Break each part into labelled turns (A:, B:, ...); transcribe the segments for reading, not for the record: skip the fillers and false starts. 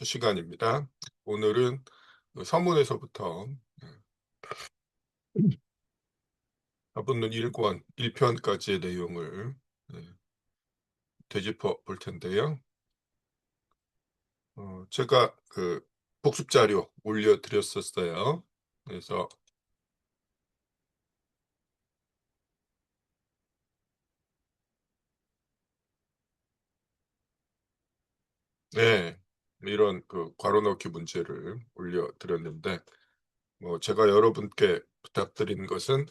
A: 첫 시간입니다. 오늘은 그 서문에서부터 가본론 1권 1편까지의 내용을 되짚어 볼 텐데요. 제가 그 복습 자료 올려드렸었어요. 그래서 네, 이런 그 괄호 넣기 문제를 올려드렸는데 제가 여러분께 부탁드린 것은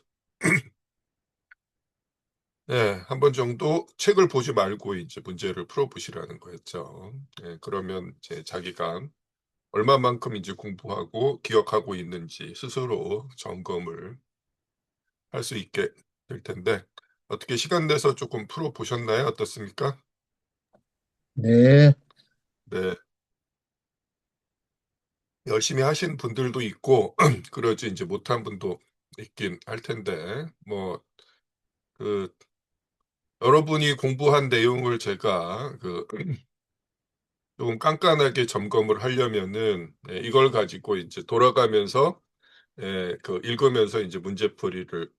A: 네, 한 번 정도 책을 보지 말고 이제 문제를 풀어보시라는 거였죠. 그러면 이제 자기가 얼마만큼 이제 공부하고 기억하고 있는지 스스로 점검을 할 수 있게 될 텐데 어떻게 시간 내서 조금 풀어 보셨나요? 어떻습니까?
B: 네,
A: 네. 열심히 하신 분들도 있고 그러지 이제 못한 분도 있긴 할 텐데 그 여러분이 공부한 내용을 제가 조금 깐깐하게 점검을 하려면은 이걸 가지고 이제 돌아가면서 읽으면서 이제 문제풀이를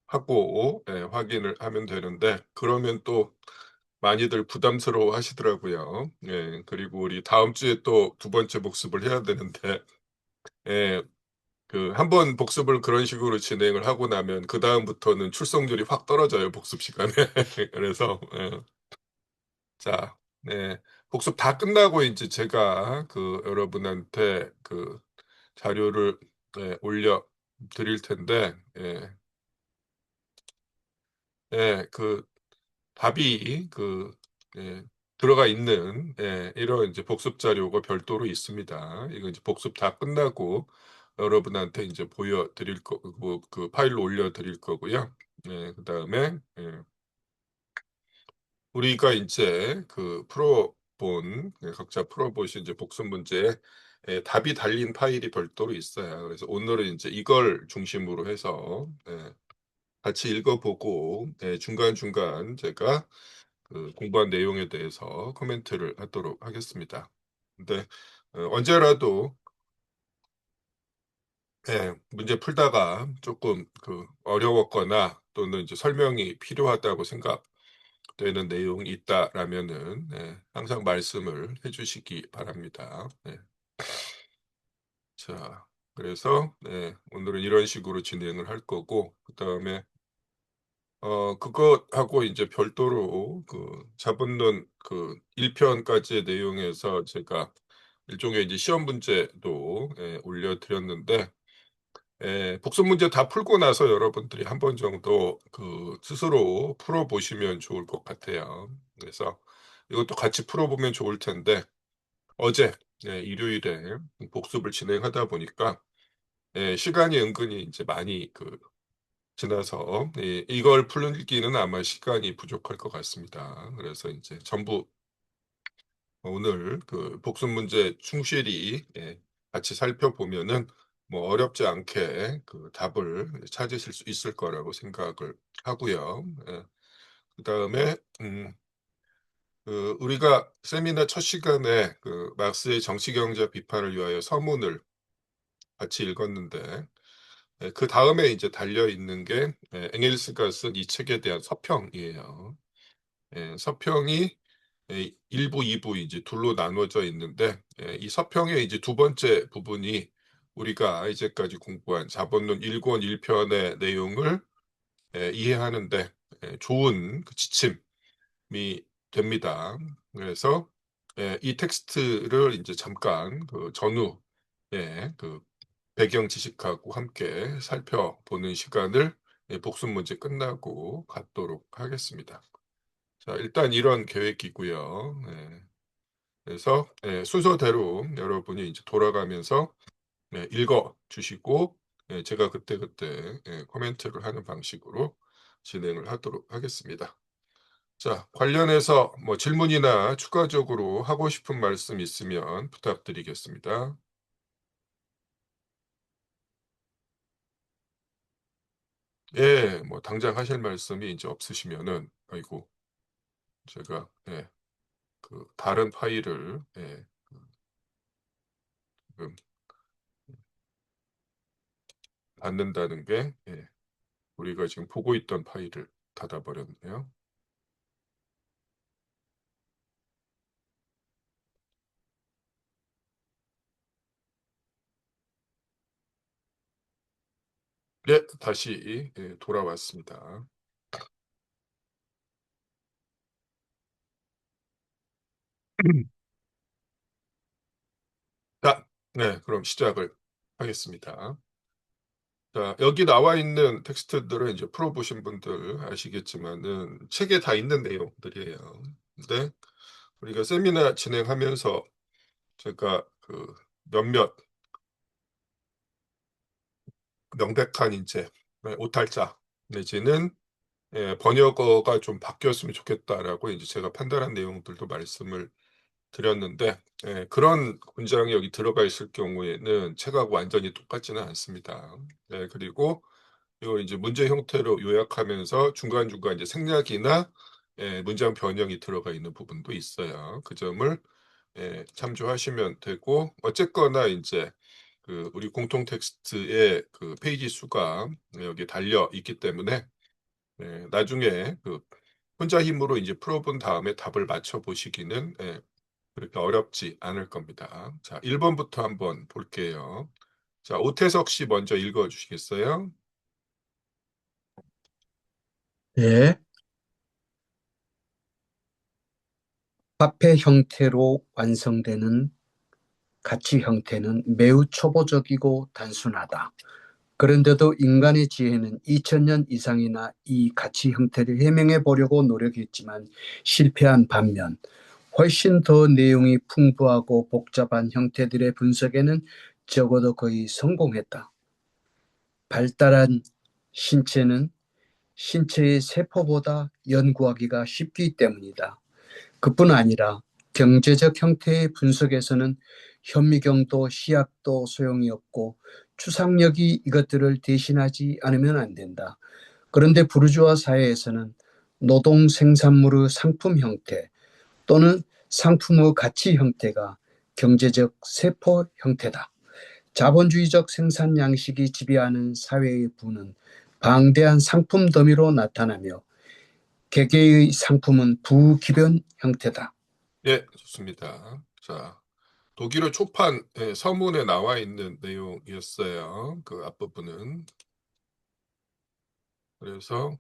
A: 하고 확인을 하면 되는데 그러면 또 많이들 부담스러워 하시더라고요. 그리고 우리 다음 주에 또 두 번째 복습을 해야 되는데 예 한 번 복습을 그런 식으로 진행을 하고 나면 그다음부터는 출석률이 확 떨어져요, 복습 시간에. 그래서 자 복습 다 끝나고 인제 제가 여러분한테 자료를 올려 드릴 텐데 답이 예 들어가 있는 이런 이제 복습 자료가 별도로 있습니다. 이거 이제 복습 다 끝나고 여러분한테 인제 보여 드릴 거 파일로 올려 드릴 거고요. 그다음에 우리가 인제 각자 풀어 보신 이제 복습 문제에 답이 달린 파일이 별도로 있어요. 그래서 오늘은 인제 이걸 중심으로 해서 같이 읽어 보고 중간중간 제가 공부한 내용에 대해서 코멘트를 하도록 하겠습니다. 근데 언제라도 문제 풀다가 조금 어려웠거나 또는 이제 설명이 필요하다고 생각되는 내용이 있다라면은 항상 말씀을 해 주시기 바랍니다. 네. 자 그래서 오늘은 이런 식으로 진행을 할 거고 그다음에 그것하고 이제 별도로 자본론 1 편까지의 내용에서 제가 일종의 이제 시험 문제도 올려 드렸는데 복습 문제 다 풀고 나서 여러분들이 한 번 정도 스스로 풀어 보시면 좋을 것 같아요. 그래서 이것도 같이 풀어 보면 좋을 텐데 어제 일요일에 복습을 진행하다 보니까 시간이 은근히 이제 많이 지나서 이걸 풀기는 아마 시간이 부족할 것 같습니다. 그래서 인제 전부 오늘 복습 문제 충실히 같이 살펴보면은 어렵지 않게 답을 찾으실 수 있을 거라고 생각을 하고요. 그다음에 우리가 세미나 첫 시간에 막스의 정치경제 비판을 위하여 서문을 같이 읽었는데 그다음에 이제 달려 있는 게 엥겔스가 쓴 이 책에 대한 서평이에요. 서평이 1 부, 2부 이제 둘로 나누어져 있는데 이 서평의 이제 두 번째 부분이 우리가 이제까지 공부한 자본론 1권 1 편의 내용을 이해하는 데 좋은 지침이 됩니다. 그래서 이 텍스트를 인제 잠깐 전후에 배경 지식하고 함께 살펴보는 시간을 복습 문제 끝나고 갖도록 하겠습니다. 자 일단 이런 계획이고요. 그래서 순서대로 여러분이 이제 돌아가면서 읽어 주시고 제가 그때그때 코멘트를 하는 방식으로 진행을 하도록 하겠습니다. 자 관련해서 질문이나 추가적으로 하고 싶은 말씀 있으면 부탁드리겠습니다. 예. 당장 하실 말씀이 이제 없으시면은 아이고 제가 다른 파일을 받는다는 게 우리가 지금 보고 있던 파일을 닫아버렸네요. 네, 다시 돌아왔습니다. 자, 네, 그럼 시작을 하겠습니다. 자, 여기 나와 있는 텍스트들은 이제 풀어보신 분들 아시겠지만은 책에 다 있는 내용들이에요. 근데 우리가 세미나 진행하면서 제가 그 몇몇 명백한 이제 오탈자 내지는 번역어가 좀 바뀌었으면 좋겠다라고 이제 제가 판단한 내용들도 말씀을 드렸는데 그런 문장이 여기 들어가 있을 경우에는 책하고 완전히 똑같지는 않습니다. 그리고 이걸 이제 문제 형태로 요약하면서 중간중간 이제 생략이나 문장 변형이 들어가 있는 부분도 있어요. 그 점을 참조하시면 되고 어쨌거나 이제 그 우리 공통 텍스트의 그 페이지 수가 여기 달려 있기 때문에 나중에 그 혼자 힘으로 이제 풀어본 다음에 답을 맞춰 보시기는 그렇게 어렵지 않을 겁니다. 자, 1번부터 한번 볼게요. 자, 오태석 씨 먼저 읽어 주시겠어요?
B: 네. 화폐 형태로 완성되는 가치 형태는 매우 초보적이고 단순하다. 그런데도 인간의 지혜는 2000년 이상이나 이 가치 형태를 해명해 보려고 노력했지만 실패한 반면 훨씬 더 내용이 풍부하고 복잡한 형태들의 분석에는 적어도 거의 성공했다. 발달한 신체는 신체의 세포보다 연구하기가 쉽기 때문이다. 그뿐 아니라 경제적 형태의 분석에서는 현미경도 시약도 소용이 없고 추상력이 이것들을 대신하지 않으면 안 된다. 그런데 부르주아 사회에서는 노동 생산물의 상품 형태 또는 상품의 가치 형태가 경제적 세포 형태다. 자본주의적 생산 양식이 지배하는 사회의 부는 방대한 상품 더미로 나타나며 개개의 상품은 부기변 형태다.
A: 예, 좋습니다. 자, 독일어 초판 서문에 나와 있는 내용이었어요. 그 앞부분은. 그래서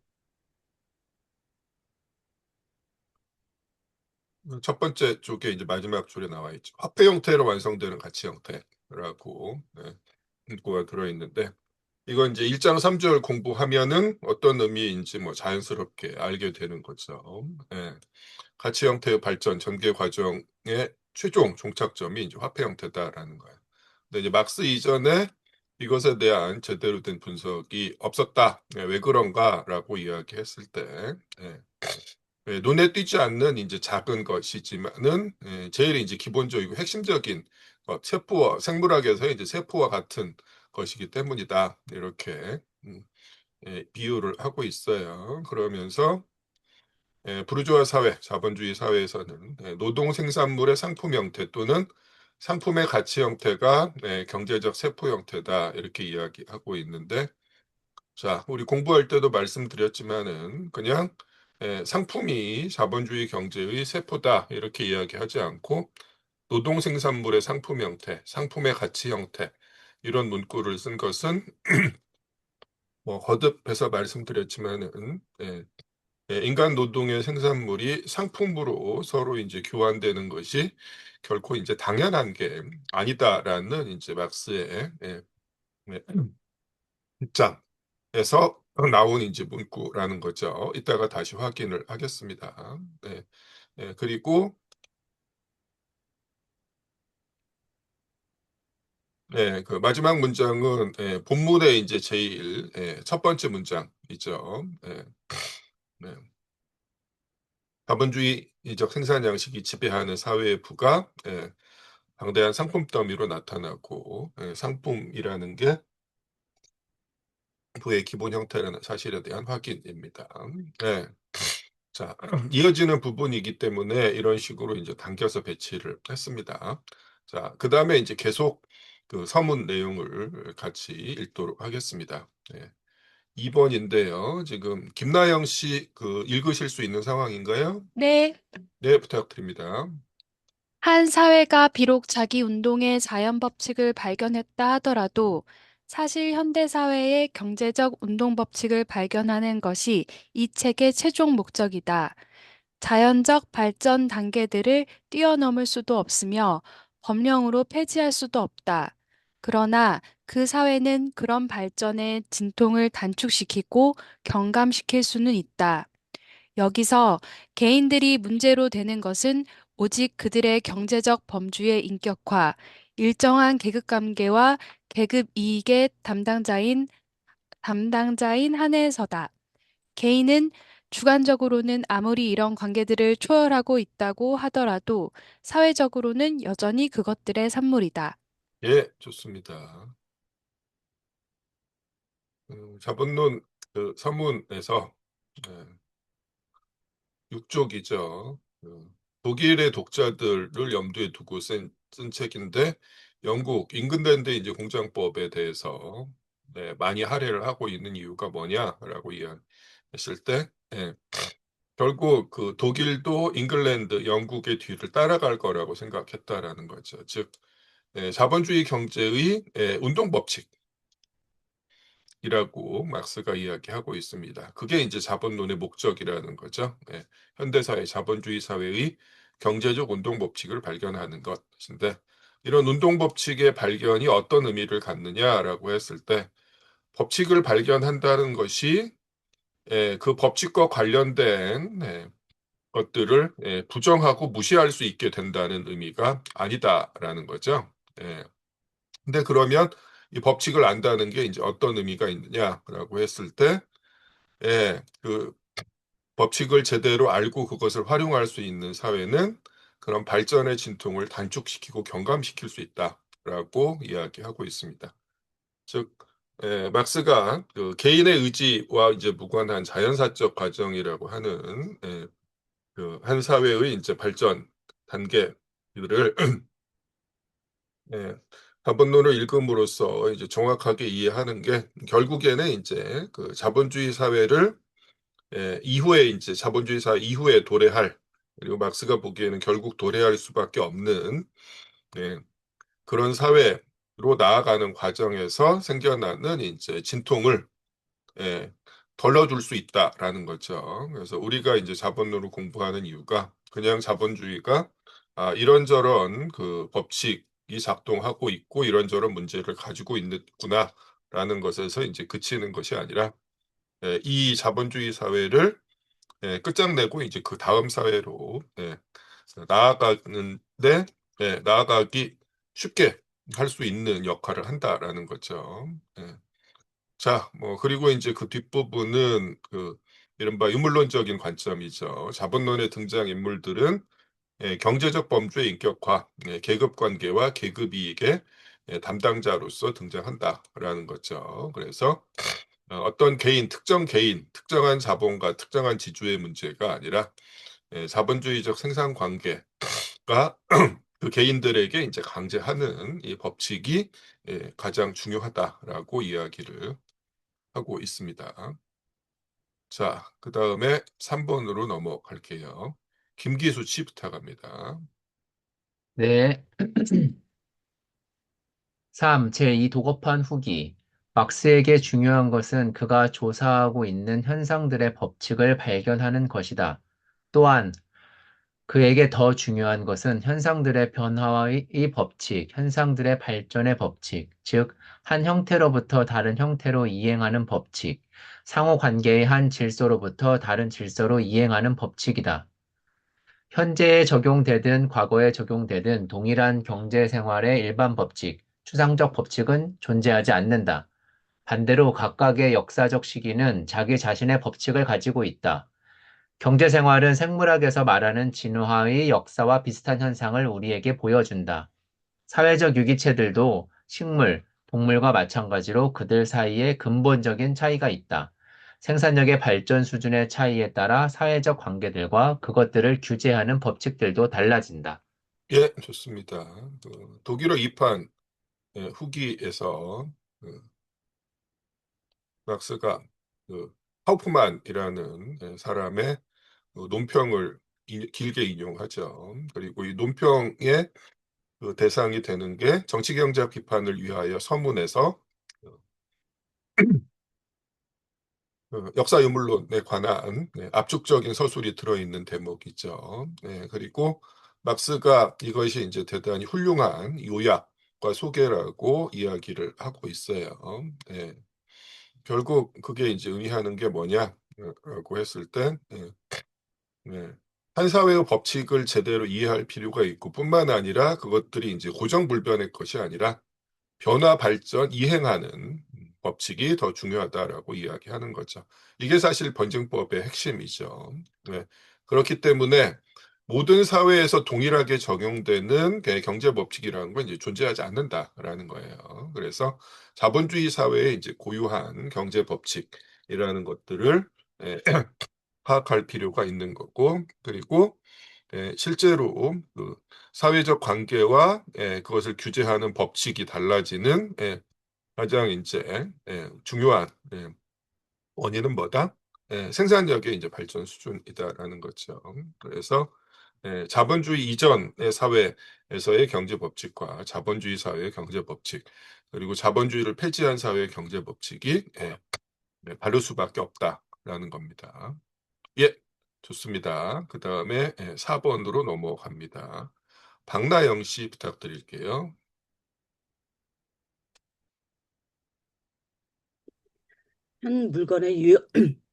A: 첫 번째 쪽에 이제 마지막 줄에 나와 있죠. 화폐 형태로 완성되는 가치 형태라고 문구가 들어있는데 이건 이제 1장 3절 공부하면은 어떤 의미인지 뭐 자연스럽게 알게 되는 거죠. 가치 형태의 발전 전개 과정의 최종 종착점이 이제 화폐 형태다라는 거예요. 근데 이제 막스 이전에 이것에 대한 제대로 된 분석이 없었다. 왜 그런가라고 이야기했을 때 눈에 띄지 않는 이제 작은 것이지만은 제일 이제 기본적이고 핵심적인 것, 세포와 생물학에서 이제 세포와 같은 것이기 때문이다. 이렇게 비유를 하고 있어요. 그러면서 부르주아 사회, 자본주의 사회에서는 노동 생산물의 상품 형태 또는 상품의 가치 형태가 경제적 세포 형태다. 이렇게 이야기하고 있는데 자, 우리 공부할 때도 말씀드렸지만은 그냥 상품이 자본주의 경제의 세포다 이렇게 이야기하지 않고 노동 생산물의 상품 형태, 상품의 가치 형태 이런 문구를 쓴 것은 뭐 거듭해서 말씀드렸지만은 인간 노동의 생산물이 상품으로 서로 이제 교환되는 것이 결코 이제 당연한 게 아니다라는 이제 막스의 예, 입장에서 나온 이제 문구라는 거죠. 이따가 다시 확인을 하겠습니다. 그리고 그 마지막 문장은 본문의 이제 제일 첫 번째 문장이죠. 네. 자본주의적 생산 양식이 지배하는 사회의 부가 방대한 상품 더미로 나타나고 상품이라는 게 부의 기본 형태라는 사실에 대한 확인입니다. 네. 자, 이어지는 부분이기 때문에 이런 식으로 이제 당겨서 배치를 했습니다. 자, 그 다음에 이제 계속 그 서문 내용을 같이 읽도록 하겠습니다. 2번인데요. 지금 김나영 씨 그 읽으실 수 있는 상황인가요?
C: 네,
A: 네, 부탁드립니다.
C: 한 사회가 비록 자기 운동의 자연 법칙을 발견했다 하더라도 사실 현대 사회의 경제적 운동 법칙을 발견하는 것이 이 책의 최종 목적이다. 자연적 발전 단계들을 뛰어넘을 수도 없으며 법령으로 폐지할 수도 없다. 그러나 그 사회는 그런 발전의 진통을 단축시키고 경감시킬 수는 있다. 여기서 개인들이 문제로 되는 것은 오직 그들의 경제적 범주의 인격화, 일정한 계급 관계와 계급 이익의 담당자인 한에서다. 개인은 주관적으로는 아무리 이런 관계들을 초월하고 있다고 하더라도 사회적으로는 여전히 그것들의 산물이다.
A: 예, 좋습니다. 자본론 그 서문에서 6쪽이죠. 독일의 독자들을 염두에 두고 쓴 책인데 영국 잉글랜드 이제 공장법에 대해서 많이 할애를 하고 있는 이유가 뭐냐라고 이야기했을 때 결국 그 독일도 잉글랜드, 영국의 뒤를 따라갈 거라고 생각했다라는 거죠. 즉 자본주의 경제의 운동 법칙. 이라고 막스가 이야기하고 있습니다. 그게 이제 자본론의 목적이라는 거죠. 현대사회 자본주의 사회의 경제적 운동 법칙을 발견하는 것인데 이런 운동 법칙의 발견이 어떤 의미를 갖느냐라고 했을 때 법칙을 발견한다는 것이 그 법칙과 관련된 것들을 부정하고 무시할 수 있게 된다는 의미가 아니다라는 거죠. 예. 근데 그러면 이 법칙을 안다는 게 이제 어떤 의미가 있느냐라고 했을 때, 그 법칙을 제대로 알고 그것을 활용할 수 있는 사회는 그런 발전의 진통을 단축시키고 경감시킬 수 있다라고 이야기하고 있습니다. 즉, 막스가 그 개인의 의지와 이제 무관한 자연사적 과정이라고 하는 그한 사회의 이제 발전 단계들을 예, 자본론을 읽음으로써 이제 정확하게 이해하는 게 결국에는 이제 그 자본주의 사회를 이후에 이제 자본주의 사회 이후에 도래할 그리고 막스가 보기에는 결국 도래할 수밖에 없는 예, 그런 사회로 나아가는 과정에서 생겨나는 이제 진통을 예, 덜어줄 수 있다라는 거죠. 그래서 우리가 이제 자본론을 공부하는 이유가 그냥 자본주의가 이런저런 그 법칙이 작동하고 있고 이런저런 문제를 가지고 있구나라는 것에서 이제 그치는 것이 아니라 이 자본주의 사회를 끝장내고 이제 그 다음 사회로 나아가는데 나아가기 쉽게 할 수 있는 역할을 한다라는 거죠. 자, 뭐, 그리고 이제 그 뒷부분은 그, 이른바 유물론적인 관점이죠. 자본론의 등장인물들은 경제적 범주의 인격화, 계급 관계와 계급 이익의 담당자로서 등장한다라는 거죠. 그래서 어떤 개인, 특정 개인, 특정한 자본과 특정한 지주의 문제가 아니라 자본주의적 생산 관계가 그 개인들에게 이제 강제하는 이 법칙이 가장 중요하다라고 이야기를 하고 있습니다. 자, 그 다음에 3번으로 넘어갈게요. 김기수 씨 부탁합니다.
D: 네. 3. 제2 도급한 후기. 막스에게 중요한 것은 그가 조사하고 있는 현상들의 법칙을 발견하는 것이다. 또한 그에게 더 중요한 것은 현상들의 변화의 이 법칙, 현상들의 발전의 법칙, 즉, 한 형태로부터 다른 형태로 이행하는 법칙, 상호 관계의 한 질서로부터 다른 질서로 이행하는 법칙이다. 현재에 적용되든 과거에 적용되든 동일한 경제 생활의 일반 법칙, 추상적 법칙은 존재하지 않는다. 반대로 각각의 역사적 시기는 자기 자신의 법칙을 가지고 있다. 경제 생활은 생물학에서 말하는 진화의 역사와 비슷한 현상을 우리에게 보여준다. 사회적 유기체들도 식물, 동물과 마찬가지로 그들 사이에 근본적인 차이가 있다. 생산력의 발전 수준의 차이에 따라 사회적 관계들과 그것들을 규제하는 법칙들도 달라진다.
A: 예, 좋습니다. 독일어 2판 후기에서 막스가 하우프만이라는 사람의 논평을 길게 인용하죠. 그리고 이 논평의 대상이 되는 게 정치경제학 비판을 위하여 서문에서 역사유물론에 관한 압축적인 서술이 들어있는 대목이죠. 그리고 막스가 이것이 이제 대단히 훌륭한 요약과 소개라고 이야기를 하고 있어요. 결국 그게 이제 의미하는 게 뭐냐라고 했을 때, 한 사회의 법칙을 제대로 이해할 필요가 있고, 뿐만 아니라 그것들이 이제 고정불변의 것이 아니라 변화, 발전, 이행하는 법칙이 더 중요하다라고 이야기하는 거죠. 이게 사실 번증법의 핵심이죠. 그렇기 때문에 모든 사회에서 동일하게 적용되는 경제 법칙이라는 건 이제 존재하지 않는다라는 거예요. 그래서 자본주의 사회에 이제 고유한 경제 법칙이라는 것들을 파악할 필요가 있는 거고, 그리고 실제로 그 사회적 관계와 그것을 규제하는 법칙이 달라지는 가장 이제 중요한 원인은 뭐다? 생산력의 이제 발전 수준이다라는 거죠. 그래서 자본주의 이전의 사회에서의 경제 법칙과 자본주의 사회의 경제 법칙, 그리고 자본주의를 폐지한 사회의 경제 법칙이 다를 수밖에 없다라는 겁니다. 예, 좋습니다. 그 다음에 4번으로 넘어갑니다. 박나영 씨 부탁드릴게요.
E: 한 물건의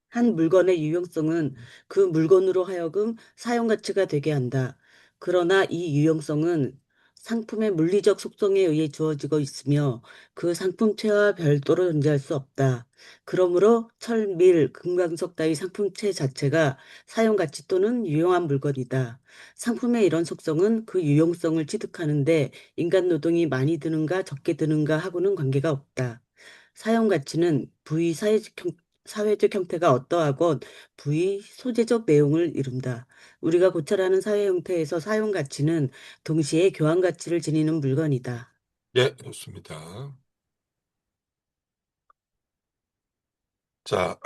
E: 한 물건의 유용성은 그 물건으로 하여금 사용 가치가 되게 한다. 그러나 이 유용성은 상품의 물리적 속성에 의해 주어지고 있으며 그 상품체와 별도로 존재할 수 없다. 그러므로 철, 밀, 금강석 따위 상품체 자체가 사용 가치 또는 유용한 물건이다. 상품의 이런 속성은 그 유용성을 취득하는데 인간 노동이 많이 드는가 적게 드는가 하고는 관계가 없다. 사용 가치는 부의 사회적 형태가 어떠하건 부의 소재적 내용을 이룬다. 우리가 고찰하는 사회 형태에서 사용 가치는 동시에 교환 가치를 지니는 물건이다.
A: 예, 좋습니다. 자,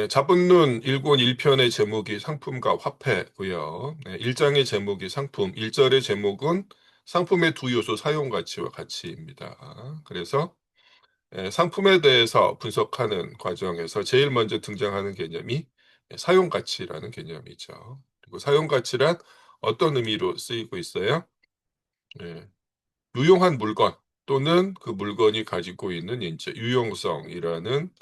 A: 자본론 1권 1편의 제목이 상품과 화폐고요. 1장의 제목이 상품, 1절의 제목은 상품의 두 요소 사용 가치와 가치입니다. 그래서 상품에 대해서 분석하는 과정에서 제일 먼저 등장하는 개념이 사용 가치라는 개념이죠. 그리고 사용 가치란 어떤 의미로 쓰이고 있어요? 유용한 물건 또는 그 물건이 가지고 있는 이제 유용성이라는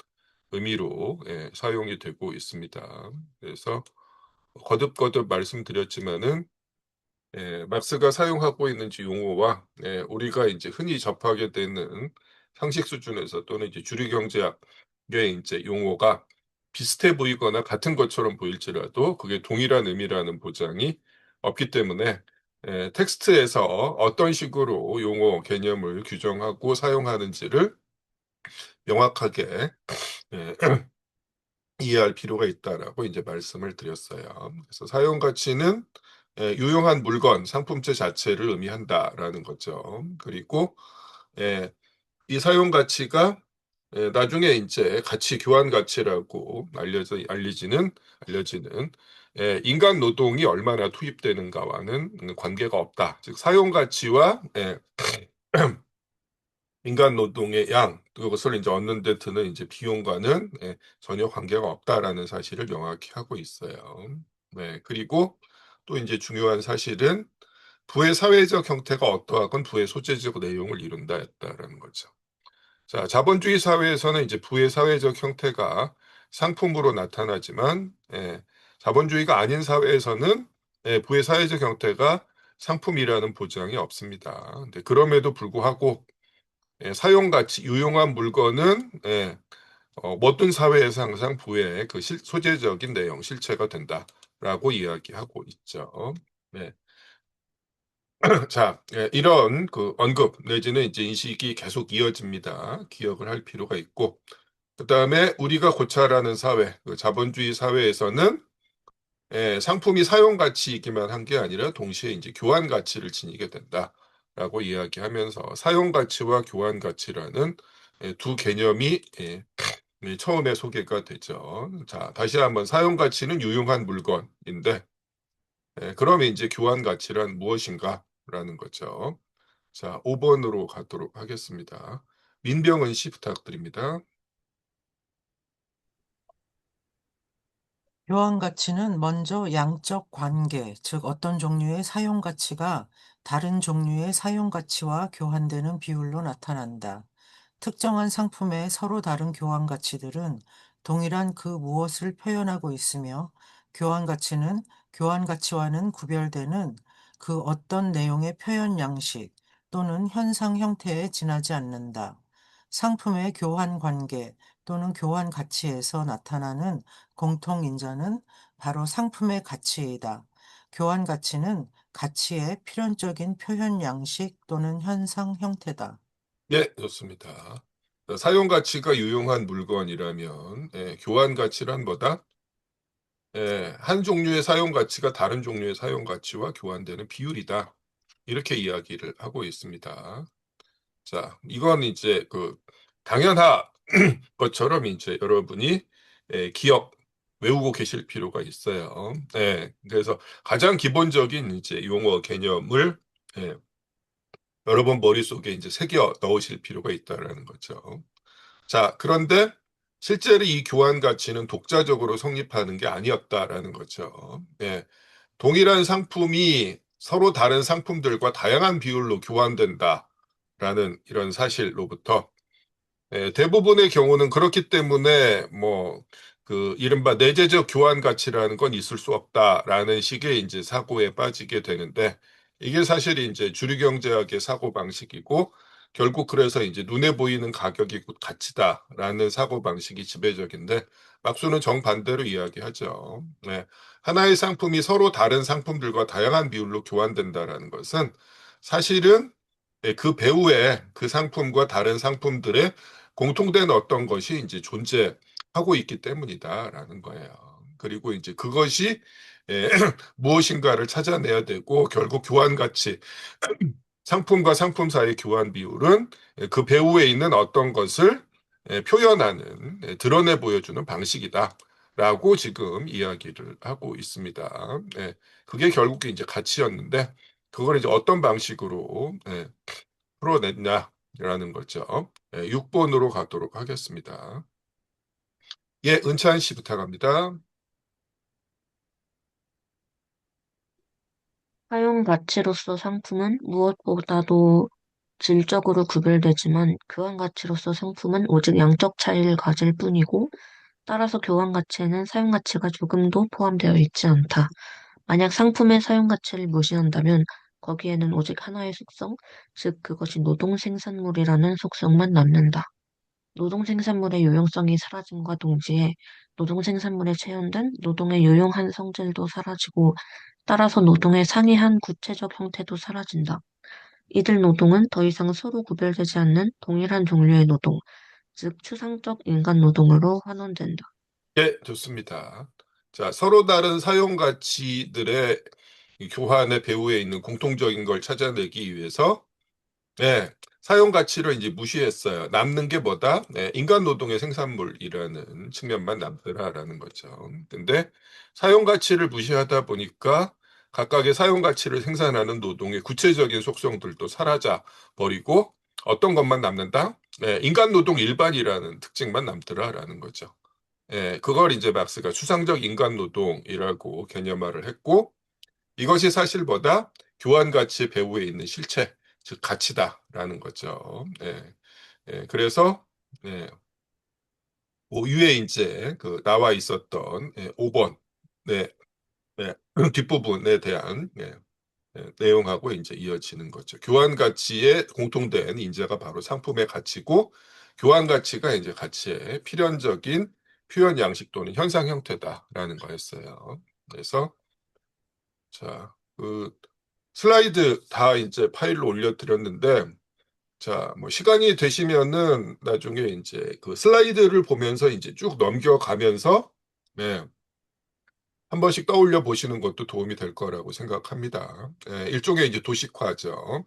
A: 의미로 사용이 되고 있습니다. 그래서 거듭거듭 말씀드렸지만은 막스가 사용하고 있는 용어와 우리가 이제 흔히 접하게 되는 상식 수준에서 또는 이제 주류경제학의 이제 용어가 비슷해 보이거나 같은 것처럼 보일지라도 그게 동일한 의미라는 보장이 없기 때문에 텍스트에서 어떤 식으로 용어 개념을 규정하고 사용하는지를 명확하게 예, 이해할 필요가 있다라고 이제 말씀을 드렸어요. 그래서 사용 가치는 유용한 물건, 상품체 자체를 의미한다라는 거죠. 그리고 이 사용 가치가 나중에 이제 가치 교환 가치라고 알려지는 인간 노동이 얼마나 투입되는가와는 관계가 없다. 즉 사용 가치와 인간 노동의 양, 그것을 이제 얻는 데 드는 이제 비용과는 전혀 관계가 없다라는 사실을 명확히 하고 있어요. 그리고 또 이제 중요한 사실은 부의 사회적 형태가 어떠하건 부의 소재적 내용을 이룬다 했다라는 거죠. 자, 자본주의 사회에서는 이제 부의 사회적 형태가 상품으로 나타나지만, 자본주의가 아닌 사회에서는 부의 사회적 형태가 상품이라는 보장이 없습니다. 근데 그럼에도 불구하고 사용 가치, 유용한 물건은 모든 사회에서 항상 부의 그 소재적인 내용, 실체가 된다라고 이야기하고 있죠. 자, 이런 그 언급 내지는 이제 인식이 계속 이어집니다. 기억을 할 필요가 있고, 그 다음에 우리가 고찰하는 사회, 그 자본주의 사회에서는 상품이 사용 가치이기만 한 게 아니라 동시에 이제 교환 가치를 지니게 된다. 라고 이야기하면서 사용 가치와 교환 가치라는 두 개념이 처음에 소개가 되죠. 자, 다시 한번 사용 가치는 유용한 물건인데, 그러면 이제 교환 가치란 무엇인가라는 거죠. 자, 5번으로 가도록 하겠습니다. 민병은 씨 부탁드립니다.
F: 교환 가치는 먼저 양적 관계, 즉 어떤 종류의 사용 가치가 다른 종류의 사용 가치와 교환되는 비율로 나타난다. 특정한 상품의 서로 다른 교환 가치들은 동일한 그 무엇을 표현하고 있으며, 교환 가치는 교환 가치와는 구별되는 그 어떤 내용의 표현 양식 또는 현상 형태에 지나지 않는다. 상품의 교환 관계 또는 교환 가치에서 나타나는 공통인자는 바로 상품의 가치이다. 교환 가치는 가치의 필연적인 표현 양식 또는 현상 형태다.
A: 네, 좋습니다. 사용 가치가 유용한 물건이라면 교환 가치란 뭐다? 한 종류의 사용 가치가 다른 종류의 사용 가치와 교환되는 비율이다. 이렇게 이야기를 하고 있습니다. 자, 이건 이제 당연한 것처럼 이제 여러분이 외우고 계실 필요가 있어요. 그래서 가장 기본적인 이제 용어 개념을 예, 여러분 머릿속에 이제 새겨 넣으실 필요가 있다라는 거죠. 자, 그런데 실제로 이 교환 가치는 독자적으로 성립하는 게 아니었다라는 거죠. 동일한 상품이 서로 다른 상품들과 다양한 비율로 교환된다라는 이런 사실로부터 대부분의 경우는 그렇기 때문에 이른바 내재적 교환 가치라는 건 있을 수 없다라는 식의 이제 사고에 빠지게 되는데 이게 사실 이제 주류 경제학의 사고 방식이고 결국 그래서 이제 눈에 보이는 가격이 곧 가치다라는 사고 방식이 지배적인데 막수는 정반대로 이야기하죠. 하나의 상품이 서로 다른 상품들과 다양한 비율로 교환된다라는 것은 사실은 그 배후에 그 상품과 다른 상품들의 공통된 어떤 것이 이제 존재하고 있기 때문이다라는 거예요. 그리고 이제 그것이 예, 무엇인가를 찾아내야 되고 결국 교환 가치, 상품과 상품 사이의 교환 비율은 그 배후에 있는 어떤 것을 표현하는, 드러내 보여주는 방식이다. 라고 지금 이야기를 하고 있습니다. 그게 결국 이제 가치였는데, 그걸 이제 어떤 방식으로 풀어냈냐라는 거죠. 6번으로 가도록 하겠습니다. 예, 은찬 씨 부탁합니다.
G: 사용 가치로서 상품은 무엇보다도 질적으로 구별되지만 교환 가치로서 상품은 오직 양적 차이를 가질 뿐이고 따라서 교환 가치에는 사용 가치가 조금도 포함되어 있지 않다. 만약 상품의 사용 가치를 무시한다면 거기에는 오직 하나의 속성, 즉 그것이 노동 생산물이라는 속성만 남는다. 노동 생산물의 요용성이 사라짐과 동시에 노동 생산물에 체현된 노동의 요용한 성질도 사라지고 따라서 노동의 상이한 구체적 형태도 사라진다. 이들 노동은 더 이상 서로 구별되지 않는 동일한 종류의 노동, 즉 추상적 인간 노동으로 환원된다.
A: 예, 좋습니다. 자, 서로 다른 사용 가치들의 이 교환의 배후에 있는 공통적인 걸 찾아내기 위해서 사용 가치를 이제 무시했어요. 남는 게 뭐다? 인간 노동의 생산물이라는 측면만 남더라라는 거죠. 근데 사용 가치를 무시하다 보니까 각각의 사용 가치를 생산하는 노동의 구체적인 속성들도 사라져 버리고 어떤 것만 남는다? 인간 노동 일반이라는 특징만 남더라라는 거죠. 그걸 이제 막스가 추상적 인간 노동이라고 개념화를 했고 이것이 사실 뭐다? 교환 가치 배후에 있는 실체, 즉 가치다라는 거죠. 그래서 위에 이제 나와 있었던 5번 뒷부분에 대한 내용하고 이제 이어지는 거죠. 교환 가치의 공통된 인자가 바로 상품의 가치고 교환 가치가 이제 가치의 필연적인 표현 양식 또는 현상 형태다라는 거였어요. 그래서 자, 슬라이드 다 이제 파일로 올려드렸는데, 자, 뭐 시간이 되시면은 나중에 이제 그 슬라이드를 보면서 이제 쭉 넘겨가면서, 한 번씩 떠올려 보시는 것도 도움이 될 거라고 생각합니다. 일종의 이제 도식화죠.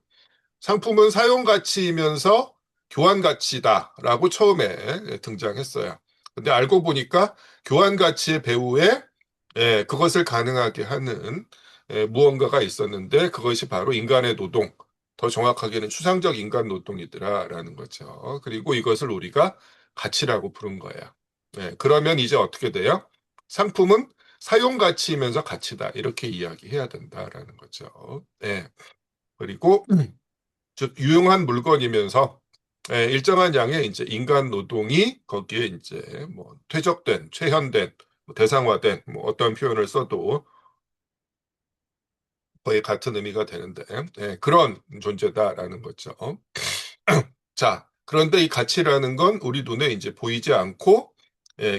A: 상품은 사용가치이면서 교환가치다라고 처음에 등장했어요. 근데 알고 보니까 교환가치의 배후에 그것을 가능하게 하는 무언가가 있었는데 그것이 바로 인간의 노동, 더 정확하게는 추상적 인간 노동이더라라는 거죠. 그리고 이것을 우리가 가치라고 부른 거예요. 그러면 이제 어떻게 돼요? 상품은 사용가치이면서 가치다. 이렇게 이야기해야 된다라는 거죠. 그리고 즉 유용한 물건이면서 일정한 양의 이제 인간 노동이 거기에 이제 뭐 퇴적된, 최현된, 뭐 대상화된 뭐 어떤 표현을 써도 거의 같은 의미가 되는데 그런 존재다라는 거죠. 자, 그런데 이 가치라는 건 우리 눈에 이제 보이지 않고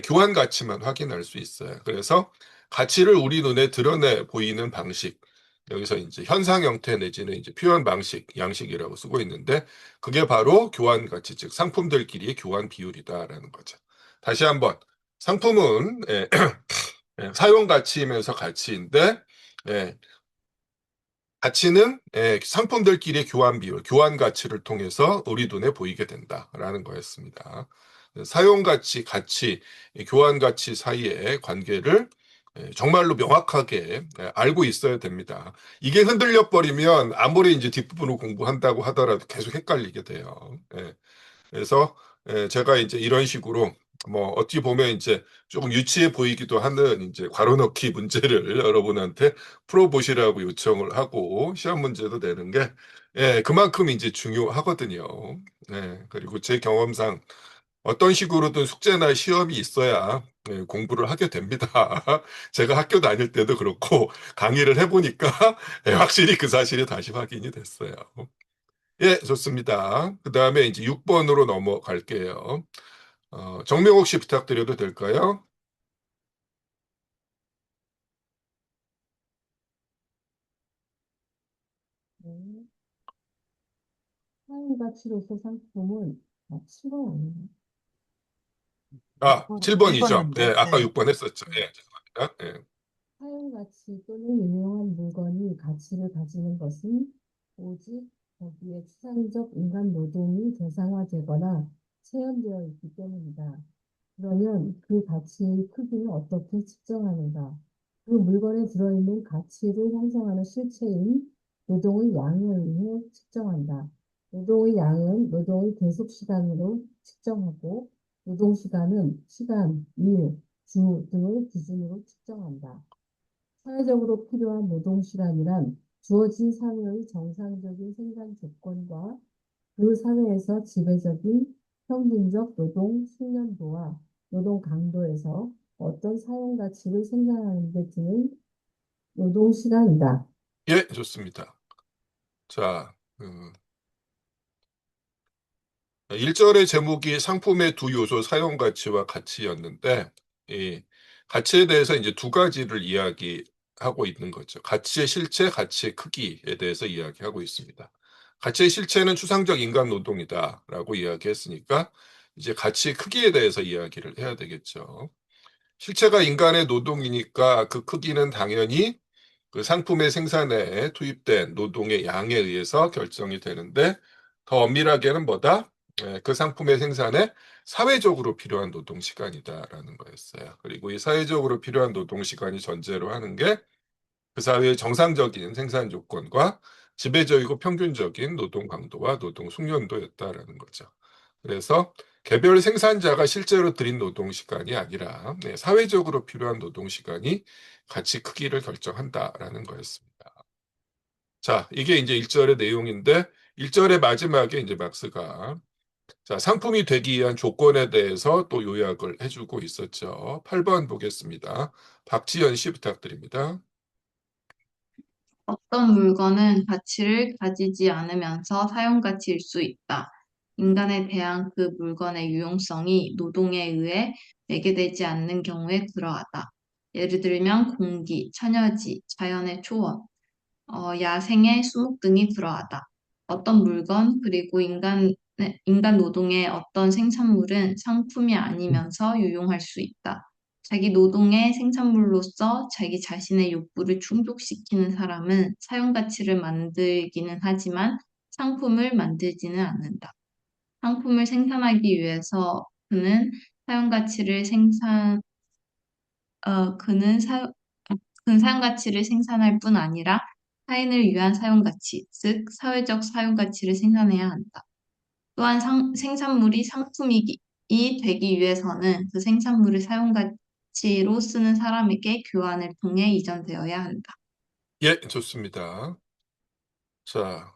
A: 교환 가치만 확인할 수 있어요. 그래서 가치를 우리 눈에 드러내 보이는 방식, 여기서 이제 현상 형태 내지는 이제 표현 방식, 양식이라고 쓰고 있는데 그게 바로 교환 가치, 즉 상품들끼리의 교환 비율이다라는 거죠. 다시 한번 상품은 사용 가치이면서 가치인데 가치는 상품들끼리의 교환 비율, 교환 가치를 통해서 우리 눈에 보이게 된다라는 거였습니다. 사용 가치, 가치, 교환 가치 사이의 관계를 정말로 명확하게 알고 있어야 됩니다. 이게 흔들려 버리면 아무리 이제 뒷부분을 공부한다고 하더라도 계속 헷갈리게 돼요. 그래서 제가 이제 이런 식으로 뭐 어떻게 보면 이제 조금 유치해 보이기도 하는 이제 괄호 넣기 문제를 여러분한테 풀어보시라고 요청을 하고 시험 문제도 내는 게 그만큼 이제 중요하거든요. 그리고 제 경험상 어떤 식으로든 숙제나 시험이 있어야 공부를 하게 됩니다. 제가 학교 다닐 때도 그렇고 강의를 해보니까 확실히 그 사실이 다시 확인이 됐어요. 좋습니다. 그 다음에 이제 6번으로 넘어갈게요. 정명옥 씨 부탁드려도 될까요?
H: 네. 사용 가치로서 상품은 가치가 아니에요.
A: 7번이죠.
F: 1번인데.
A: 아까
F: 네.
A: 6번 했었죠. 죄송합니다.
H: 사용 가치 또는 유용한 물건이 가치를 가지는 것은 오직 거기에 추상적 인간 노동이 대상화되거나 체현되어 있기 때문이다. 그러면 그 가치의 크기는 어떻게 측정하는가? 그 물건에 들어있는 가치를 형성하는 실체인 노동의 양에 의해 측정한다. 노동의 양은 노동의 계속 시간으로 측정하고 노동 시간은 시간, 일, 주 등을 기준으로 측정한다. 사회적으로 필요한 노동 시간이란 주어진 사회의 정상적인 생산 조건과 그 사회에서 지배적인 평균적 노동 숙련도와 노동 강도에서 어떤 사용 가치를 생산하는 데 드는 노동 시간이다.
A: 좋습니다. 자, 1절의 제목이 상품의 두 요소 사용 가치와 가치였는데, 이 가치에 대해서 이제 두 가지를 이야기하고 있는 거죠. 가치의 실체, 가치의 크기에 대해서 이야기하고 있습니다. 가치의 실체는 추상적 인간 노동이다라고 이야기했으니까, 이제 가치의 크기에 대해서 이야기를 해야 되겠죠. 실체가 인간의 노동이니까 그 크기는 당연히 그 상품의 생산에 투입된 노동의 양에 의해서 결정이 되는데 더 엄밀하게는 뭐다? 그 상품의 생산에 사회적으로 필요한 노동 시간이다라는 거였어요. 그리고 이 사회적으로 필요한 노동 시간이 전제로 하는 게 그 사회의 정상적인 생산 조건과 지배적이고 평균적인 노동 강도와 노동 숙련도였다라는 거죠. 그래서 개별 생산자가 실제로 들인 노동 시간이 아니라 사회적으로 필요한 노동 시간이 가치 크기를 결정한다라는 거였습니다. 자, 이게 이제 1절의 내용인데 1절의 마지막에 이제 막스가 자, 상품이 되기 위한 조건에 대해서 또 요약을 해주고 있었죠. 8번 보겠습니다. 박지연 씨 부탁드립니다.
I: 어떤 물건은 가치를 가지지 않으면서 사용 가치일 수 있다. 인간에 대한 그 물건의 유용성이 노동에 의해 매개되지 않는 경우에 그러하다. 예를 들면 공기, 천여지, 자연의 초원, 야생의 수목 등이 그러하다. 어떤 물건, 그리고 인간 노동의 어떤 생산물은 상품이 아니면서 유용할 수 있다. 자기 노동의 생산물로서 자기 자신의 욕구를 충족시키는 사람은 사용 가치를 만들기는 하지만 상품을 만들지는 않는다. 상품을 생산하기 위해서 그는 사용 가치를 생산, 그는 사용 가치를 생산할 뿐 아니라 타인을 위한 사용 가치, 즉 사회적 사용 가치를 생산해야 한다. 또한 생산물이 상품이 되기 위해서는 그 생산물을 사용 가치로 쓰는 사람에게 교환을 통해 이전되어야 한다.
A: 예, 좋습니다. 자,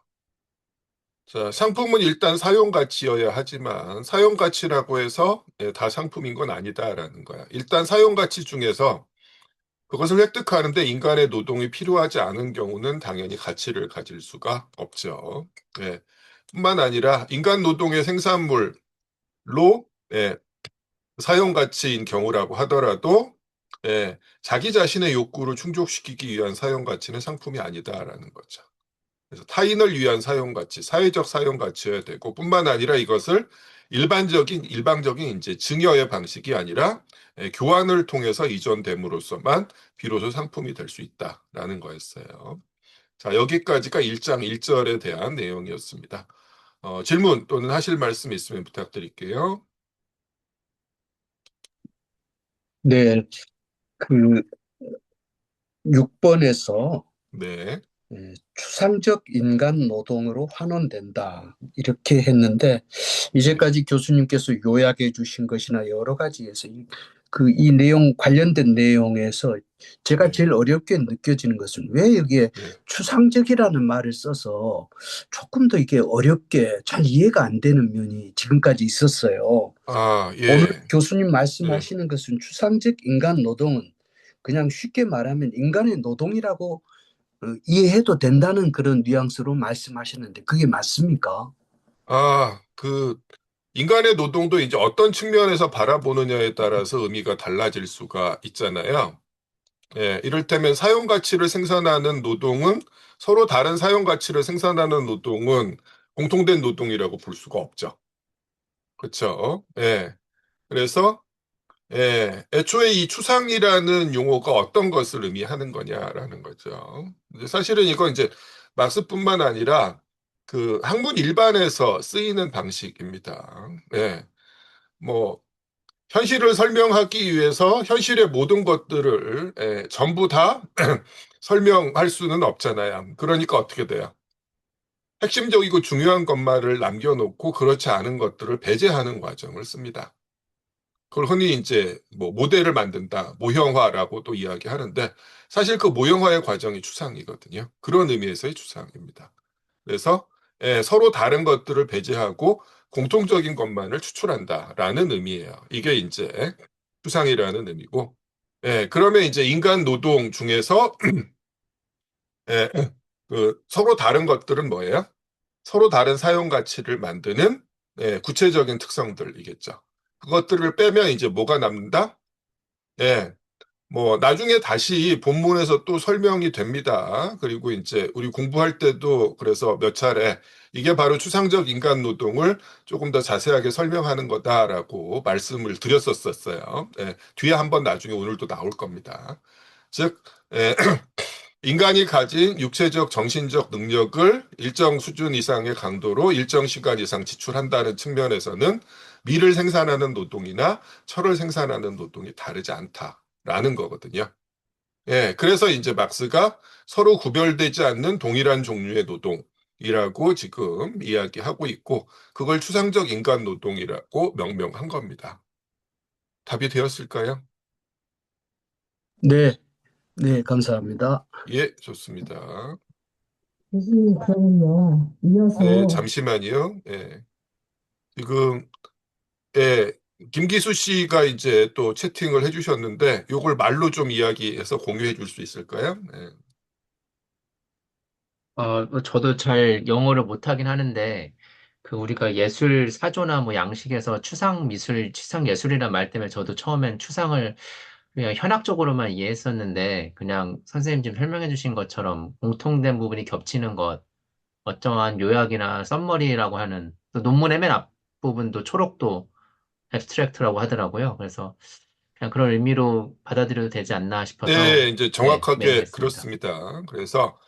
A: 상품은 일단 사용 가치여야 하지만 사용 가치라고 해서 다 상품인 건 아니다라는 거야. 일단 사용 가치 중에서 그것을 획득하는데 인간의 노동이 필요하지 않은 경우는 당연히 가치를 가질 수가 없죠. 예. 뿐만 아니라 인간 노동의 생산물로 예, 사용 가치인 경우라고 하더라도 자기 자신의 욕구를 충족시키기 위한 사용 가치는 상품이 아니다라는 거죠. 그래서 타인을 위한 사용 가치, 사회적 사용 가치여야 되고 뿐만 아니라 이것을 일방적인 이제 증여의 방식이 아니라 교환을 통해서 이전됨으로써만 비로소 상품이 될 수 있다라는 거였어요. 자, 여기까지가 1장 1절에 대한 내용이었습니다. 질문 또는 하실 말씀 있으면 부탁드릴게요.
B: 네, 그 6번에서
A: 네,
B: 추상적 인간 노동으로 환원된다 이렇게 했는데 이제까지 교수님께서 요약해 주신 것이나 여러 가지에서 이 내용 관련된 내용에서 제가
A: 네,
B: 제일 어렵게 느껴지는 것은 왜 여기에
A: 네.
B: 추상적이라는 말을 써서 조금 더 이게 어렵게 잘 이해가 안 되는 면이 지금까지 있었어요.
A: 아,
B: 오늘
A: 예,
B: 교수님
A: 네,
B: 말씀하시는 것은 추상적 인간 노동은 그냥 쉽게 말하면 인간의 노동이라고 이해해도 된다는 그런 뉘앙스로 말씀하셨는데 그게 맞습니까?
A: 인간의 노동도 이제 어떤 측면에서 바라보느냐에 따라서 의미가 달라질 수가 있잖아요. 예, 이를테면 사용 가치를 생산하는 노동은 서로 다른 사용 가치를 생산하는 노동은 공통된 노동이라고 볼 수가 없죠. 그렇죠? 예. 그래서 애초에 이 추상이라는 용어가 어떤 것을 의미하는 거냐라는 거죠. 근데 사실은 이건 이제 막스뿐만 아니라 그 학문 일반에서 쓰이는 방식입니다. 예. 뭐 현실을 설명하기 위해서 현실의 모든 것들을 전부 다 설명할 수는 없잖아요. 그러니까 어떻게 돼요? 핵심적이고 중요한 것만을 남겨놓고 그렇지 않은 것들을 배제하는 과정을 씁니다. 그걸 흔히 이제 뭐 모델을 만든다, 모형화라고도 이야기하는데 사실 그 모형화의 과정이 추상이거든요. 그런 의미에서의 추상입니다. 그래서 서로 다른 것들을 배제하고 공통적인 것만을 추출한다라는 의미예요. 이게 이제 추상이라는 의미고, 그러면 이제 인간 노동 중에서 예, 그 서로 다른 것들은 뭐예요? 서로 다른 사용 가치를 만드는 구체적인 특성들이겠죠. 그것들을 빼면 이제 뭐가 남는다? 예, 뭐 나중에 다시 본문에서 또 설명이 됩니다. 그리고 이제 우리 공부할 때도 그래서 몇 차례 이게 바로 추상적 인간 노동을 조금 더 자세하게 설명하는 거다라고 말씀을 드렸었어요. 뒤에 한번 나중에 오늘도 나올 겁니다. 즉, 예, 인간이 가진 육체적, 정신적 능력을 일정 수준 이상의 강도로 일정 시간 이상 지출한다는 측면에서는 밀을 생산하는 노동이나 철을 생산하는 노동이 다르지 않다라는 거거든요. 그래서 이제 막스가 서로 구별되지 않는 동일한 종류의 노동이라고 지금 이야기하고 있고, 그걸 추상적 인간 노동이라고 명명한 겁니다. 답이 되었을까요?
B: 네, 네, 감사합니다.
A: 예, 좋습니다.
H: 교수님, 그러면요,
A: 네,
H: 이어서
A: 잠시만요. 지금 예, 김기수 씨가 이제 또 채팅을 해주셨는데, 요걸 말로 좀 이야기해서 공유해 줄 수 있을까요?
D: 저도 잘 영어를 못하긴 하는데, 그 우리가 예술 사조나 뭐 양식에서 추상 미술, 추상 예술이란 말 때문에 저도 처음엔 추상을 그냥 현학적으로만 이해했었는데, 그냥 선생님 지금 설명해 주신 것처럼 공통된 부분이 겹치는 것, 어떠한 요약이나 썸머리라고 하는, 또 논문의 맨 앞부분도 초록도 앱스트랙트라고 하더라고요. 그래서 그냥 그런 의미로 받아들여도 되지 않나 싶어서,
A: 네, 이제
D: 네,
A: 정확하게
D: 메일했습니다.
A: 그렇습니다. 그래서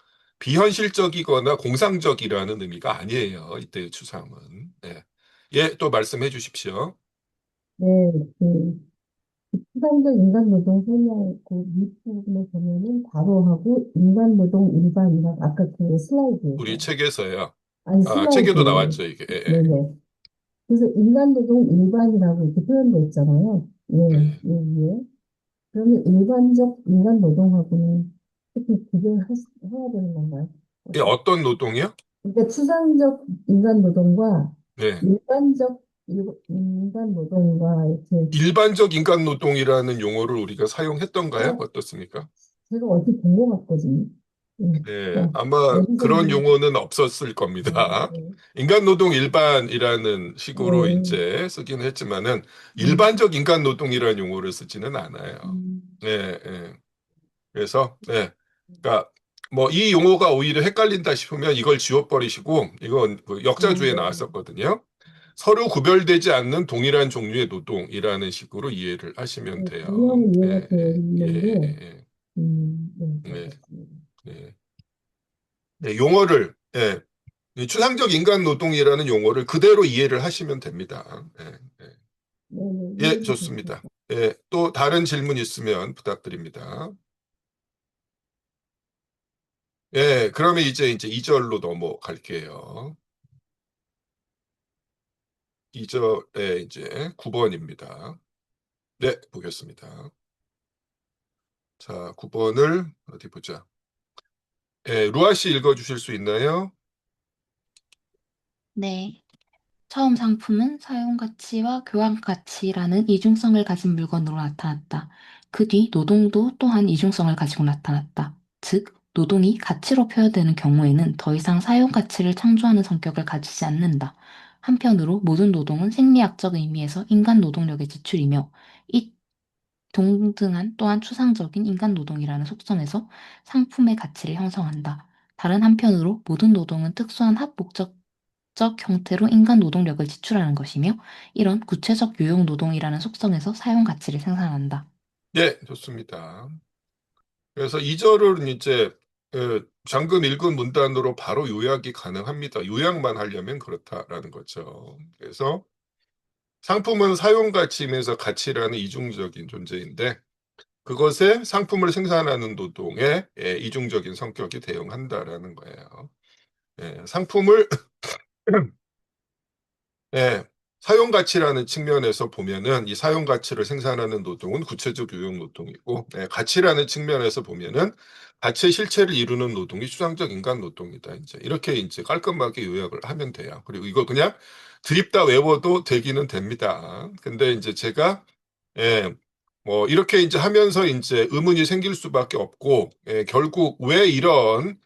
A: 비현실적이거나 공상적이라는 의미가 아니에요. 이때의 추상은. 예. 예, 또 말씀해 주십시오.
H: 네, 그 수단적 인간 노동 소멸 그 밑부분에 보면은 괄호하고 인간 노동 일반이라고 아까 그
A: 우리
H: 슬라이드에서
A: 책에서요.
H: 아니
A: 아, 책에도
H: 슬라이드에
A: 나왔죠, 이게. 예, 예.
H: 네네. 그래서 인간 노동 일반이라고 이렇게 표현되어 있잖아요. 예,
A: 예.
H: 여기에. 그러면 일반적 인간 노동하고는 어떻게 구별해야 되는 건가요?
A: 예, 어떤 노동이요?
H: 그러니까 추상적 인간 노동과
A: 네.
H: 일반적 인간 노동과 이렇게
A: 일반적 인간 노동이라는 용어를 우리가 사용했던가요?
H: 어,
A: 어떻습니까?
H: 제가 어디 본 것 같거든요. 예,
A: 예,
H: 그러니까
A: 아마 그런
H: 어디선가
A: 용어는 없었을
H: 네,
A: 겁니다.
H: 네,
A: 인간 노동 일반이라는 식으로
H: 네,
A: 이제 쓰긴 했지만은
H: 음,
A: 일반적 인간 노동이라는 용어를 쓰지는 않아요.
H: 음,
A: 예, 예. 그래서 예. 그러니까 뭐 이 용어가 오히려 헷갈린다 싶으면 이걸 지워버리시고 이건 그 역자주에
H: 네,
A: 나왔었거든요. 서로 구별되지 않는 동일한 종류의 노동이라는 식으로 이해를 하시면
H: 네,
A: 돼요.
H: 개념은 이해가
A: 예, 예,
H: 되는데,
A: 예,
H: 네,
A: 예,
H: 그렇습니다.
A: 예, 예. 네, 용어를 예, 이 추상적 인간 노동이라는 용어를 그대로 이해를 하시면 됩니다. 예, 예.
H: 네, 네,
A: 예,
H: 이해는 됐습니다.
A: 좋습니다. 예, 또 다른 질문 있으면 부탁드립니다. 예, 그러면 이제 2절로 넘어갈게요. 2절에 이제 9번입니다. 네, 보겠습니다. 자, 9번을 어디 보자. 예, 루아 씨 읽어주실 수 있나요?
J: 네. 처음 상품은 사용가치와 교환가치라는 이중성을 가진 물건으로 나타났다. 그 뒤 노동도 또한 이중성을 가지고 나타났다. 즉, 노동이 가치로 표현되는 경우에는 더 이상 사용가치를 창조하는 성격을 가지지 않는다. 한편으로 모든 노동은 생리학적 의미에서 인간 노동력의 지출이며 이 동등한 또한 추상적인 인간 노동이라는 속성에서 상품의 가치를 형성한다. 다른 한편으로 모든 노동은 특수한 합목적 형태로 인간 노동력을 지출하는 것이며 이런 구체적 유용 노동이라는 속성에서 사용 가치를 생산한다.
A: 예, 좋습니다. 그래서 2절은 이제 방금 읽은 문단으로 바로 요약이 가능합니다. 요약만 하려면 그렇다라는 거죠. 그래서 상품은 사용가치이면서 가치라는 이중적인 존재인데 그것에 상품을 생산하는 노동에 이중적인 성격이 대응한다라는 거예요. 예, 상품을 예, 사용가치라는 측면에서 보면은 이 사용가치를 생산하는 노동은 구체적 유용 노동이고 가치라는 측면에서 보면은 가치의 실체를 이루는 노동이 추상적 인간 노동이다. 이렇게 이제 깔끔하게 요약을 하면 돼요. 그리고 이거 그냥 드립다 외워도 되기는 됩니다. 근데 이제 제가 예, 뭐 이렇게 이제 하면서 이제 의문이 생길 수밖에 없고 결국 왜 이런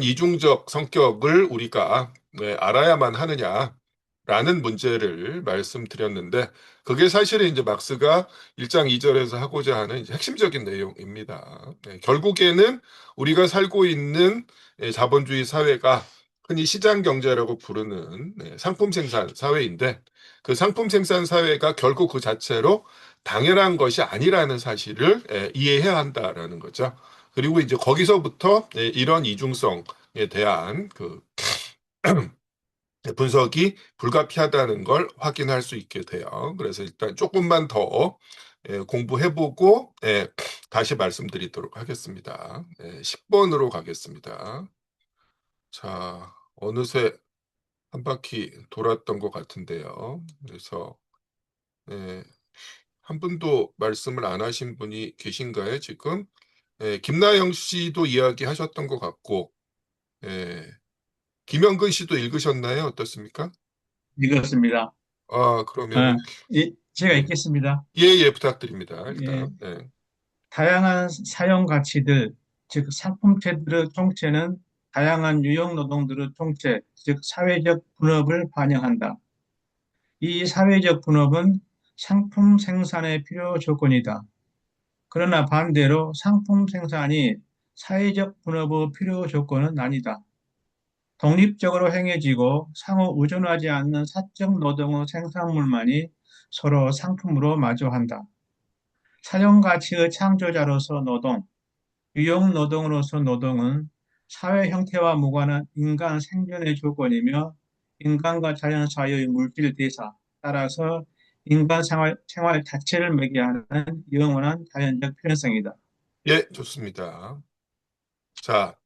A: 이중적 성격을 우리가 알아야만 하느냐라는 문제를 말씀드렸는데 그게 사실은 이제 막스가 1장 2절에서 하고자 하는 이제 핵심적인 내용입니다. 결국에는 우리가 살고 있는 자본주의 사회가 흔히 시장 경제라고 부르는 상품 생산 사회인데 그 상품 생산 사회가 결국 그 자체로 당연한 것이 아니라는 사실을 이해해야 한다라는 거죠. 그리고 이제 거기서부터 이런 이중성에 대한 그 분석이 불가피하다는 걸 확인할 수 있게 돼요. 그래서 일단 조금만 더 공부해보고 다시 말씀드리도록 하겠습니다. 10번으로 가겠습니다. 자, 어느새 한 바퀴 돌았던 것 같은데요. 그래서 한 분도 말씀을 안 하신 분이 계신가요, 지금? 김나영 씨도 이야기하셨던 것 같고, 김영근 씨도 읽으셨나요? 어떻습니까?
K: 읽었습니다.
A: 아, 그러면은,
K: 제가
A: 예,
K: 읽겠습니다.
A: 예, 부탁드립니다.
K: 예,
A: 일단, 네.
K: 다양한 사용 가치들, 즉 상품체들의 총체는 다양한 유형 노동들의 총체, 즉 사회적 분업을 반영한다. 이 사회적 분업은 상품 생산의 필요 조건이다. 그러나 반대로 상품 생산이 사회적 분업의 필요 조건은 아니다. 독립적으로 행해지고 상호 의존하지 않는 사적 노동의 생산물만이 서로 상품으로 마주한다. 사용 가치의 창조자로서 노동, 유용 노동으로서 노동은 사회 형태와 무관한 인간 생존의 조건이며 인간과 자연 사이의 물질 대사, 따라서 인간 생활 자체를 매개하는 영원한 자연적 필연성이다.
A: 예, 좋습니다. 자,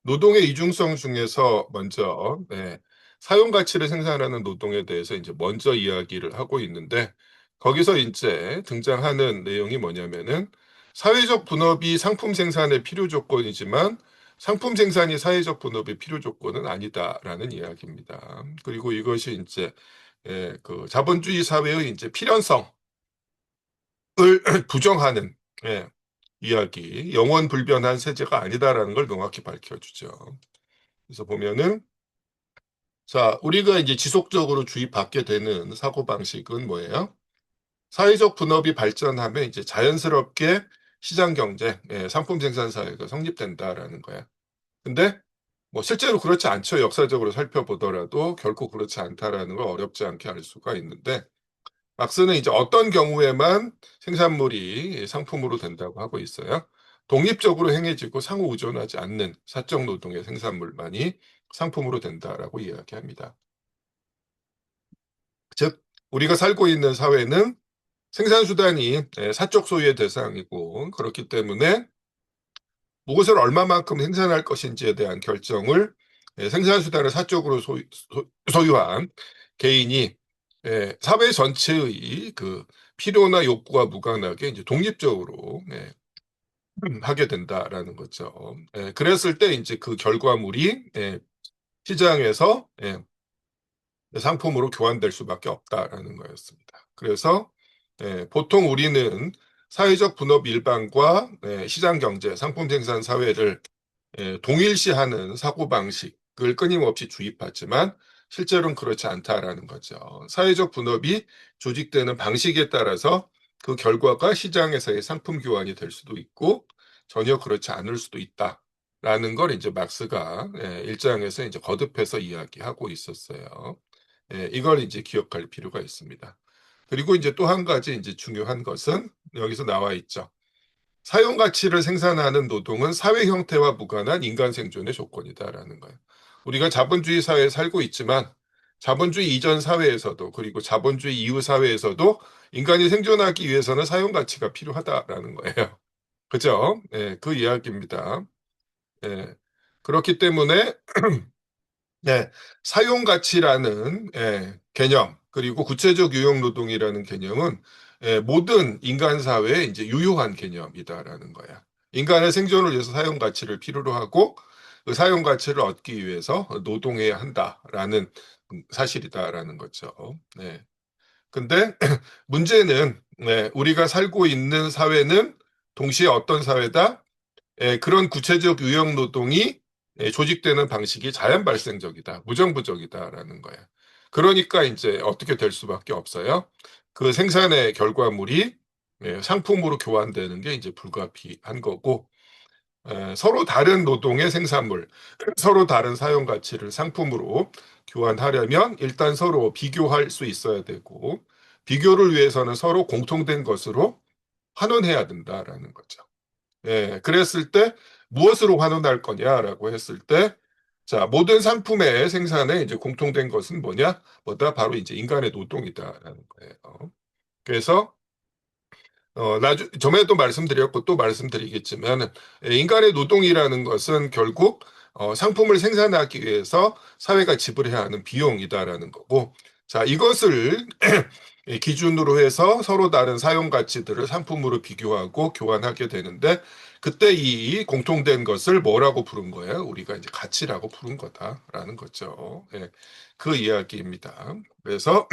A: 노동의 이중성 중에서 먼저 사용 가치를 생산하는 노동에 대해서 이제 먼저 이야기를 하고 있는데 거기서 이제 등장하는 내용이 뭐냐면은 사회적 분업이 상품 생산의 필요 조건이지만 상품 생산이 사회적 분업의 필요 조건은 아니다라는 이야기입니다. 그리고 이것이 이제 그 자본주의 사회의 이제 필연성을 부정하는 이야기, 영원 불변한 세제가 아니다라는 걸 명확히 밝혀주죠. 그래서 보면은, 자, 우리가 이제 지속적으로 주입받게 되는 사고방식은 뭐예요? 사회적 분업이 발전하면 이제 자연스럽게 시장 경제, 상품 생산 사회가 성립된다라는 거야. 근데 뭐 실제로 그렇지 않죠. 역사적으로 살펴보더라도 결코 그렇지 않다라는 걸 어렵지 않게 알 수가 있는데, 막스는 이제 어떤 경우에만 생산물이 상품으로 된다고 하고 있어요. 독립적으로 행해지고 상호 의존하지 않는 사적 노동의 생산물만이 상품으로 된다라고 이야기합니다. 즉, 우리가 살고 있는 사회는 생산수단이 사적 소유의 대상이고 그렇기 때문에 무엇을 얼마만큼 생산할 것인지에 대한 결정을 생산수단을 사적으로 소유한 개인이 사회 전체의 그 필요나 욕구와 무관하게 이제 독립적으로 하게 된다라는 거죠. 그랬을 때 이제 그 결과물이 시장에서 상품으로 교환될 수밖에 없다라는 거였습니다. 그래서 보통 우리는 사회적 분업 일반과 시장 경제, 상품 생산 사회를 동일시하는 사고방식을 끊임없이 주입하지만 실제로는 그렇지 않다라는 거죠. 사회적 분업이 조직되는 방식에 따라서 그 결과가 시장에서의 상품 교환이 될 수도 있고 전혀 그렇지 않을 수도 있다라는 걸 이제 막스가 일장에서 이제 거듭해서 이야기하고 있었어요. 이걸 이제 기억할 필요가 있습니다. 그리고 이제 또 한 가지 이제 중요한 것은 여기서 나와 있죠. 사용 가치를 생산하는 노동은 사회 형태와 무관한 인간 생존의 조건이다라는 거예요. 우리가 자본주의 사회에 살고 있지만 자본주의 이전 사회에서도 그리고 자본주의 이후 사회에서도 인간이 생존하기 위해서는 사용 가치가 필요하다라는 거예요. 그죠? 그 이야기입니다. 그렇기 때문에 사용 가치라는 개념 그리고 구체적 유형 노동이라는 개념은 모든 인간 사회에 이제 유효한 개념이다라는 거야. 인간의 생존을 위해서 사용 가치를 필요로 하고 그 사용 가치를 얻기 위해서 노동해야 한다라는 사실이다라는 거죠. 근데 문제는 우리가 살고 있는 사회는 동시에 어떤 사회다? 그런 구체적 유형 노동이 조직되는 방식이 자연 발생적이다, 무정부적이다라는 거야. 그러니까 이제 어떻게 될 수밖에 없어요. 그 생산의 결과물이 상품으로 교환되는 게 이제 불가피한 거고, 서로 다른 노동의 생산물, 서로 다른 사용 가치를 상품으로 교환하려면 일단 서로 비교할 수 있어야 되고, 비교를 위해서는 서로 공통된 것으로 환원해야 된다라는 거죠. 그랬을 때 무엇으로 환원할 거냐라고 했을 때, 자, 모든 상품의 생산에 이제 공통된 것은 뭐다? 바로 이제 인간의 노동이다라는 거예요. 그래서, 전에도 말씀드렸고 또 말씀드리겠지만, 인간의 노동이라는 것은 결국, 상품을 생산하기 위해서 사회가 지불해야 하는 비용이다라는 거고, 자, 이것을 기준으로 해서 서로 다른 사용 가치들을 상품으로 비교하고 교환하게 되는데 그때 이 공통된 것을 뭐라고 부른 거예요? 우리가 이제 가치라고 부른 거다라는 거죠. 그 이야기입니다. 그래서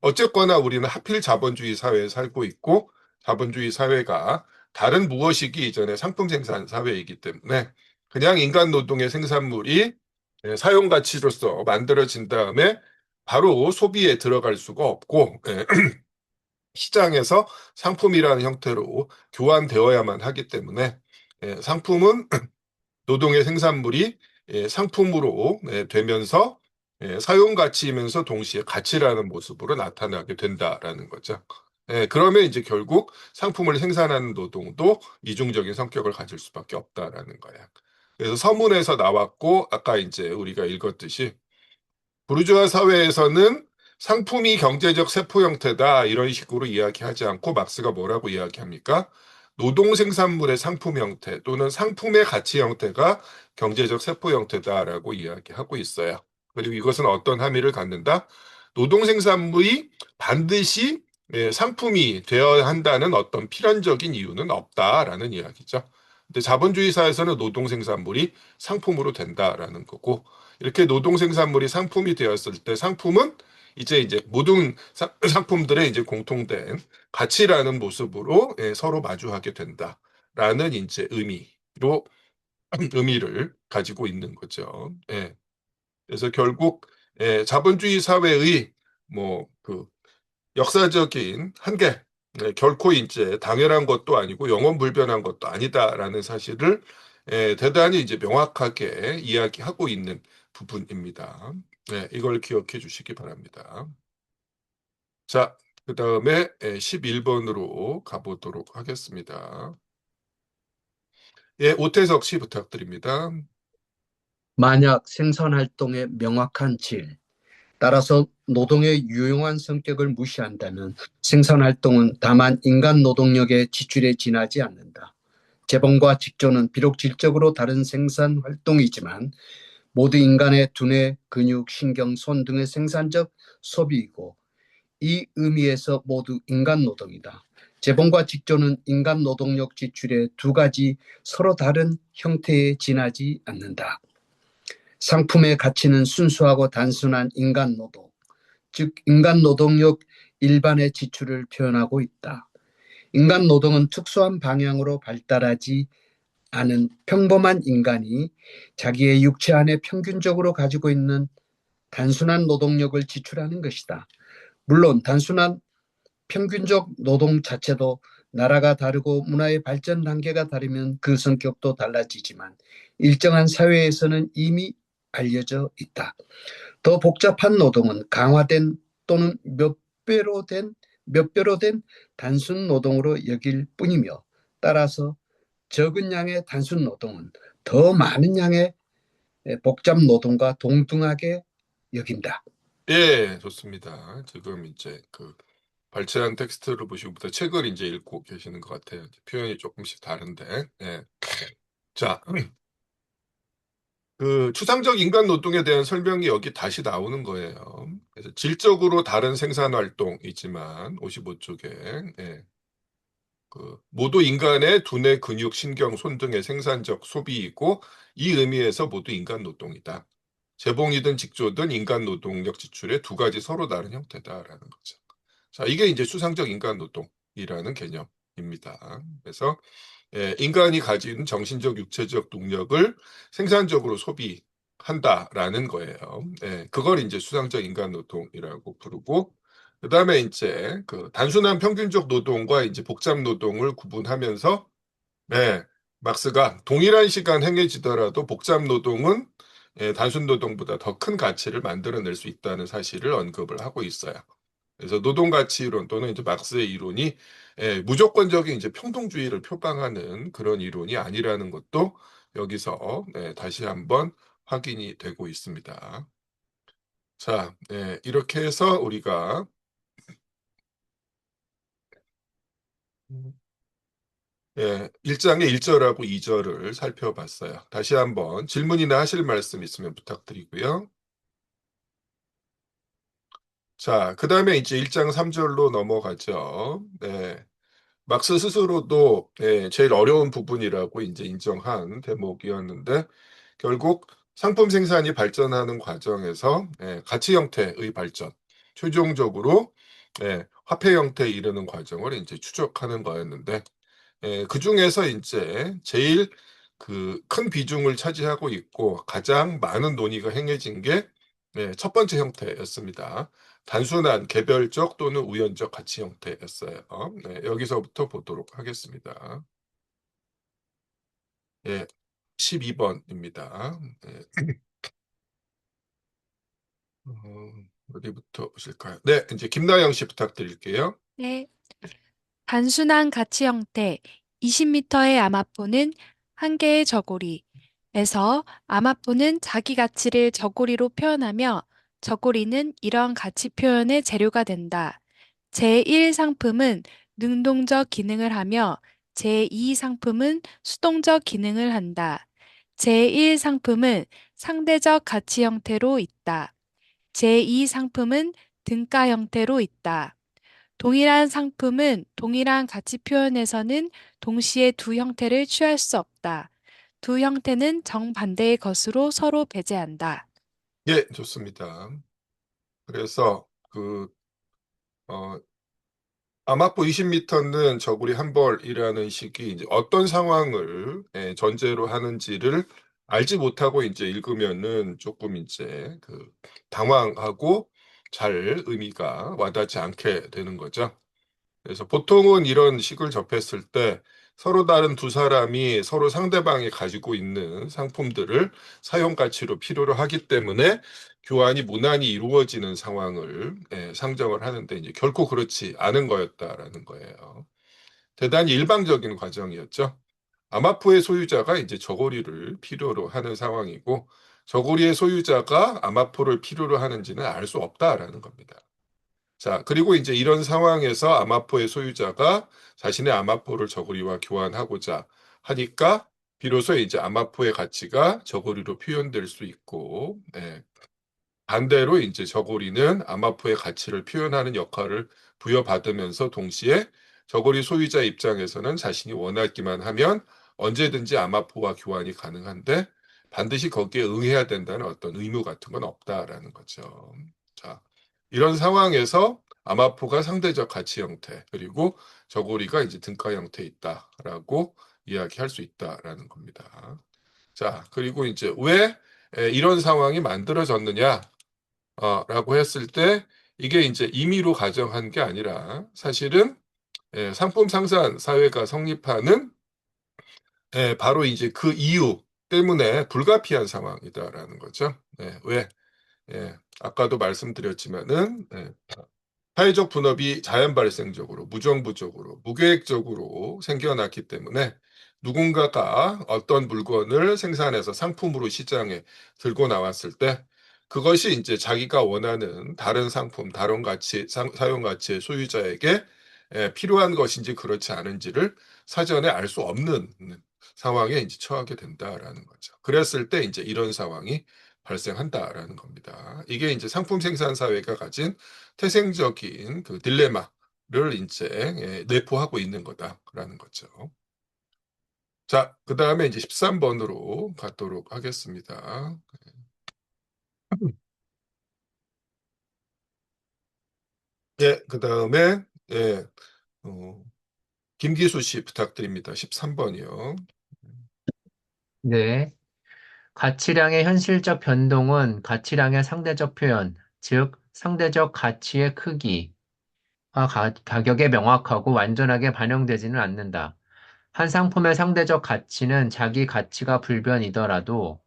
A: 어쨌거나 우리는 하필 자본주의 사회에 살고 있고 자본주의 사회가 다른 무엇이기 이전에 상품 생산 사회이기 때문에 그냥 인간 노동의 생산물이 사용 가치로서 만들어진 다음에 바로 소비에 들어갈 수가 없고 시장에서 상품이라는 형태로 교환되어야만 하기 때문에 상품은 노동의 생산물이 상품으로 되면서 사용 가치이면서 동시에 가치라는 모습으로 나타나게 된다라는 거죠. 그러면 이제 결국 상품을 생산하는 노동도 이중적인 성격을 가질 수밖에 없다라는 거야. 그래서 서문에서 나왔고 아까 이제 우리가 읽었듯이 부르주아 사회에서는 상품이 경제적 세포 형태다 이런 식으로 이야기하지 않고 막스가 뭐라고 이야기합니까? 노동 생산물의 상품 형태 또는 상품의 가치 형태가 경제적 세포 형태다라고 이야기하고 있어요. 그리고 이것은 어떤 함의를 갖는다? 노동 생산물이 반드시 상품이 되어야 한다는 어떤 필연적인 이유는 없다라는 이야기죠. 근데 자본주의 사회에서는 노동 생산물이 상품으로 된다라는 거고 이렇게 노동 생산물이 상품이 되었을 때 상품은 이제 모든 상품들의 이제 공통된 가치라는 모습으로 서로 마주하게 된다라는 이제 의미를 가지고 있는 거죠. 예. 그래서 결국 자본주의 사회의 그 역사적인 한계, 결코 이제 당연한 것도 아니고 영원 불변한 것도 아니다라는 사실을 대단히 이제 명확하게 이야기하고 있는 부분입니다. 이걸 기억해 주시기 바랍니다. 자, 그 다음에 11번으로 가보도록 하겠습니다. 오태석 씨 부탁드립니다.
B: 만약 생산활동의 명확한 질, 따라서 노동의 유용한 성격을 무시한다면 생산활동은 다만 인간 노동력의 지출에 지나지 않는다. 재봉과 직조는 비록 질적으로 다른 생산활동이지만 모두 인간의 두뇌, 근육, 신경, 손 등의 생산적 소비이고 이 의미에서 모두 인간 노동이다. 재봉과 직조는 인간 노동력 지출의 두 가지 서로 다른 형태에 지나지 않는다. 상품의 가치는 순수하고 단순한 인간 노동, 즉 인간 노동력 일반의 지출을 표현하고 있다. 인간 노동은 특수한 방향으로 발달하지 않은 평범한 인간이 자기의 육체 안에 평균적으로 가지고 있는 단순한 노동력을 지출하는 것이다. 물론 단순한 평균적 노동 자체도 나라가 다르고 문화의 발전 단계가 다르면 그 성격도 달라지지만 일정한 사회에서는 이미 알려져 있다. 더 복잡한 노동은 강화된 또는 몇 배로 된 단순 노동으로 여길 뿐이며 따라서 적은 양의 단순 노동은 더 많은 양의 복잡 노동과 동등하게 여긴다.
A: 예, 좋습니다. 지금 이제 그 발췌한 텍스트를 보시고부터 책을 이제 읽고 계시는 것 같아요. 표현이 조금씩 다른데. 예. 자, 그 추상적 인간 노동에 대한 설명이 여기 다시 나오는 거예요. 그래서 질적으로 다른 생산 활동이지만 55쪽에 모두 인간의 두뇌, 근육, 신경, 손 등의 생산적 소비이고 이 의미에서 모두 인간 노동이다. 재봉이든 직조든 인간 노동력 지출의 두 가지 서로 다른 형태다라는 거죠. 자, 이게 이제 추상적 인간 노동이라는 개념입니다. 그래서 인간이 가진 정신적, 육체적 능력을 생산적으로 소비한다라는 거예요. 그걸 이제 추상적 인간 노동이라고 부르고, 그 다음에 이제 그 단순한 평균적 노동과 이제 복잡 노동을 구분하면서, 막스가 동일한 시간 행해지더라도 복잡 노동은 단순 노동보다 더 큰 가치를 만들어낼 수 있다는 사실을 언급을 하고 있어요. 그래서 노동가치 이론 또는 이제 막스의 이론이 무조건적인 이제 평등주의를 표방하는 그런 이론이 아니라는 것도 여기서 다시 한번 확인이 되고 있습니다. 자, 이렇게 해서 우리가 1장의 1절하고 2절을 살펴봤어요. 다시 한번 질문이나 하실 말씀 있으면 부탁드리고요. 자, 그 다음에 이제 1장 3절로 넘어가죠. 막스 스스로도 제일 어려운 부분이라고 이제 인정한 대목이었는데 결국 상품 생산이 발전하는 과정에서 가치 형태의 발전, 최종적으로 화폐 형태에 이르는 과정을 이제 추적하는 거였는데 그 중에서 이제 제일 그 큰 비중을 차지하고 있고 가장 많은 논의가 행해진 게 첫 번째 형태였습니다. 단순한 개별적 또는 우연적 가치 형태였어요. 여기서부터 보도록 하겠습니다. 12번입니다. 어디부터 보실까요? 네, 이제 김나영 씨 부탁드릴게요.
C: 네. 단순한 가치 형태 20m의 암압포는 한 개의 저고리 에서 아마포는 자기 가치를 저고리로 표현하며 저고리는 이런 가치 표현의 재료가 된다. 제1 상품은 능동적 기능을 하며 제2 상품은 수동적 기능을 한다. 제1 상품은 상대적 가치 형태로 있다. 제2 상품은 등가 형태로 있다. 동일한 상품은 동일한 가치 표현에서는 동시에 두 형태를 취할 수 없다. 두 형태는 정반대의 것으로 서로 배제한다.
A: 예, 좋습니다. 그래서 아마포 20m는 저고리 한 벌이라는 식이 이제 어떤 상황을 전제로 하는지를 알지 못하고 이제 읽으면은 조금 이제 당황하고 잘 의미가 와닿지 않게 되는 거죠. 그래서 보통은 이런 식을 접했을 때 서로 다른 두 사람이 서로 상대방이 가지고 있는 상품들을 사용 가치로 필요로 하기 때문에 교환이 무난히 이루어지는 상황을 상정을 하는데 이제 결코 그렇지 않은 거였다라는 거예요. 대단히 일방적인 과정이었죠. 아마포의 소유자가 이제 저고리를 필요로 하는 상황이고 저고리의 소유자가 아마포를 필요로 하는지는 알 수 없다라는 겁니다. 자, 그리고 이제 이런 상황에서 아마포의 소유자가 자신의 아마포를 저고리와 교환하고자 하니까 비로소 이제 아마포의 가치가 저고리로 표현될 수 있고, 반대로 이제 저고리는 아마포의 가치를 표현하는 역할을 부여받으면서 동시에 저고리 소유자 입장에서는 자신이 원하기만 하면 언제든지 아마포와 교환이 가능한데 반드시 거기에 응해야 된다는 어떤 의무 같은 건 없다라는 거죠. 자, 이런 상황에서 아마포가 상대적 가치 형태, 그리고 저고리가 이제 등가 형태에 있다라고 이야기할 수 있다라는 겁니다. 자, 그리고 이제 왜 이런 상황이 만들어졌느냐? 라고 했을 때 이게 이제 임의로 가정한 게 아니라 사실은 상품 상산 사회가 성립하는 바로 이제 그 이유 때문에 불가피한 상황이다라는 거죠. 왜? 아까도 말씀드렸지만은 사회적 분업이 자연 발생적으로, 무정부적으로, 무계획적으로 생겨났기 때문에 누군가가 어떤 물건을 생산해서 상품으로 시장에 들고 나왔을 때 그것이 이제 자기가 원하는 다른 상품, 다른 가치, 사용 가치의 소유자에게 필요한 것인지 그렇지 않은지를 사전에 알 수 없는 상황에 이제 처하게 된다라는 거죠. 그랬을 때 이제 이런 상황이 발생한다라는 겁니다. 이게 이제 상품 생산 사회가 가진 태생적인 그 딜레마를 이제 내포하고 있는 거다라는 거죠. 자, 그 다음에 이제 13번으로 가도록 하겠습니다. 그 다음에 김기수 씨 부탁드립니다. 13번이요.
D: 네. 가치량의 현실적 변동은 가치량의 상대적 표현, 즉 상대적 가치의 크기와 가격에 명확하고 완전하게 반영되지는 않는다. 한 상품의 상대적 가치는 자기 가치가 불변이라도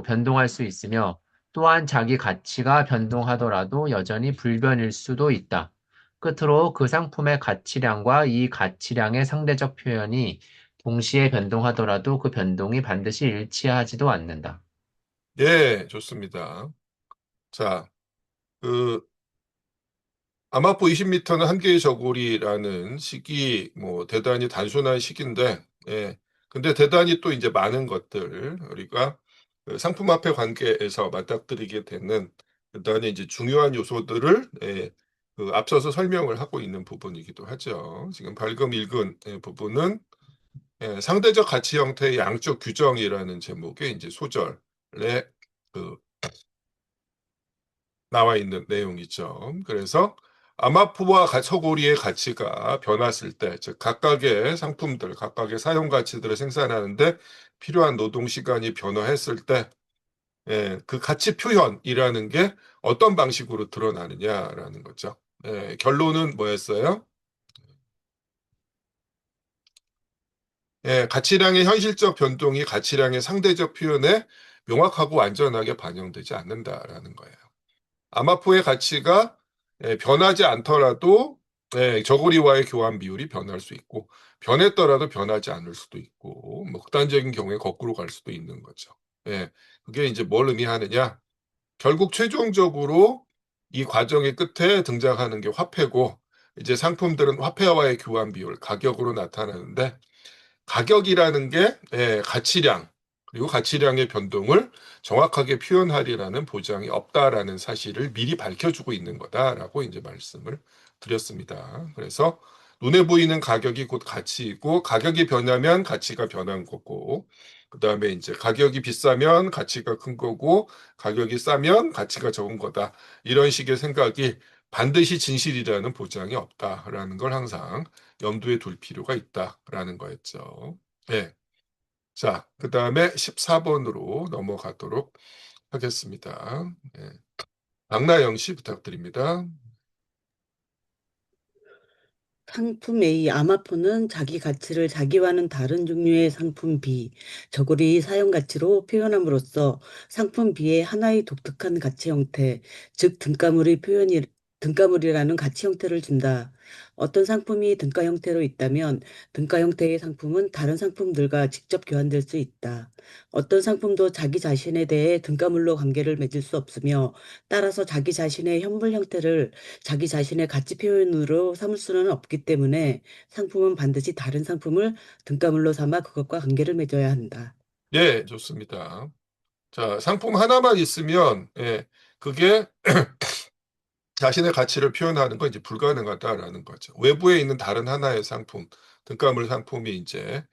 D: 변동할 수 있으며 또한 자기 가치가 변동하더라도 여전히 불변일 수도 있다. 끝으로 그 상품의 가치량과 이 가치량의 상대적 표현이 동시에 변동하더라도 그 변동이 반드시 일치하지도 않는다.
A: 예, 좋습니다. 자, 아마포 20m는 한 개의 저고리라는 식이 뭐 대단히 단순한 식인데, 근데 대단히 또 이제 많은 것들, 우리가 그 상품 화폐 관계에서 맞닥뜨리게 되는 대단히 이제 중요한 요소들을 앞서서 설명을 하고 있는 부분이기도 하죠. 지금 방금 읽은 부분은 상대적 가치 형태의 양적 규정이라는 제목의 이제 소절에 그 나와 있는 내용이죠. 그래서 아마포와 서고리의 가치가 변했을 때, 즉 각각의 상품들, 각각의 사용 가치들을 생산하는데 필요한 노동 시간이 변화했을 때, 그 가치 표현이라는 게 어떤 방식으로 드러나느냐라는 거죠. 결론은 뭐였어요? 가치량의 현실적 변동이 가치량의 상대적 표현에 명확하고 완전하게 반영되지 않는다라는 거예요. 아마포의 가치가 변하지 않더라도 저고리와의 교환 비율이 변할 수 있고, 변했더라도 변하지 않을 수도 있고, 뭐 극단적인 경우에 거꾸로 갈 수도 있는 거죠. 그게 이제 뭘 의미하느냐? 결국 최종적으로 이 과정의 끝에 등장하는 게 화폐고, 이제 상품들은 화폐와의 교환 비율, 가격으로 나타나는데, 가격이라는 게 가치량, 그리고 가치량의 변동을 정확하게 표현하리라는 보장이 없다라는 사실을 미리 밝혀주고 있는 거다라고 이제 말씀을 드렸습니다. 그래서 눈에 보이는 가격이 곧 가치이고, 가격이 변하면 가치가 변한 거고, 그 다음에 이제 가격이 비싸면 가치가 큰 거고, 가격이 싸면 가치가 적은 거다. 이런 식의 생각이 반드시 진실이라는 보장이 없다라는 걸 항상 염두에 둘 필요가 있다라는 거였죠. 자, 그 다음에 14번으로 넘어가도록 하겠습니다. 박나영 씨 부탁드립니다.
E: 상품 A, 아마포는 자기 가치를 자기와는 다른 종류의 상품 B, 저고리 사용 가치로 표현함으로써 상품 B의 하나의 독특한 가치 형태, 즉 등가물이라는 가치 형태를 준다. 어떤 상품이 등가 형태로 있다면 등가 형태의 상품은 다른 상품들과 직접 교환될 수 있다. 어떤 상품도 자기 자신에 대해 등가물로 관계를 맺을 수 없으며 따라서 자기 자신의 현물 형태를 자기 자신의 가치 표현으로 삼을 수는 없기 때문에 상품은 반드시 다른 상품을 등가물로 삼아 그것과 관계를 맺어야 한다.
A: 좋습니다. 자, 상품 하나만 있으면, 그게 자신의 가치를 표현하는 건 이제 불가능하다라는 거죠. 외부에 있는 다른 하나의 상품, 등가물 상품이 이제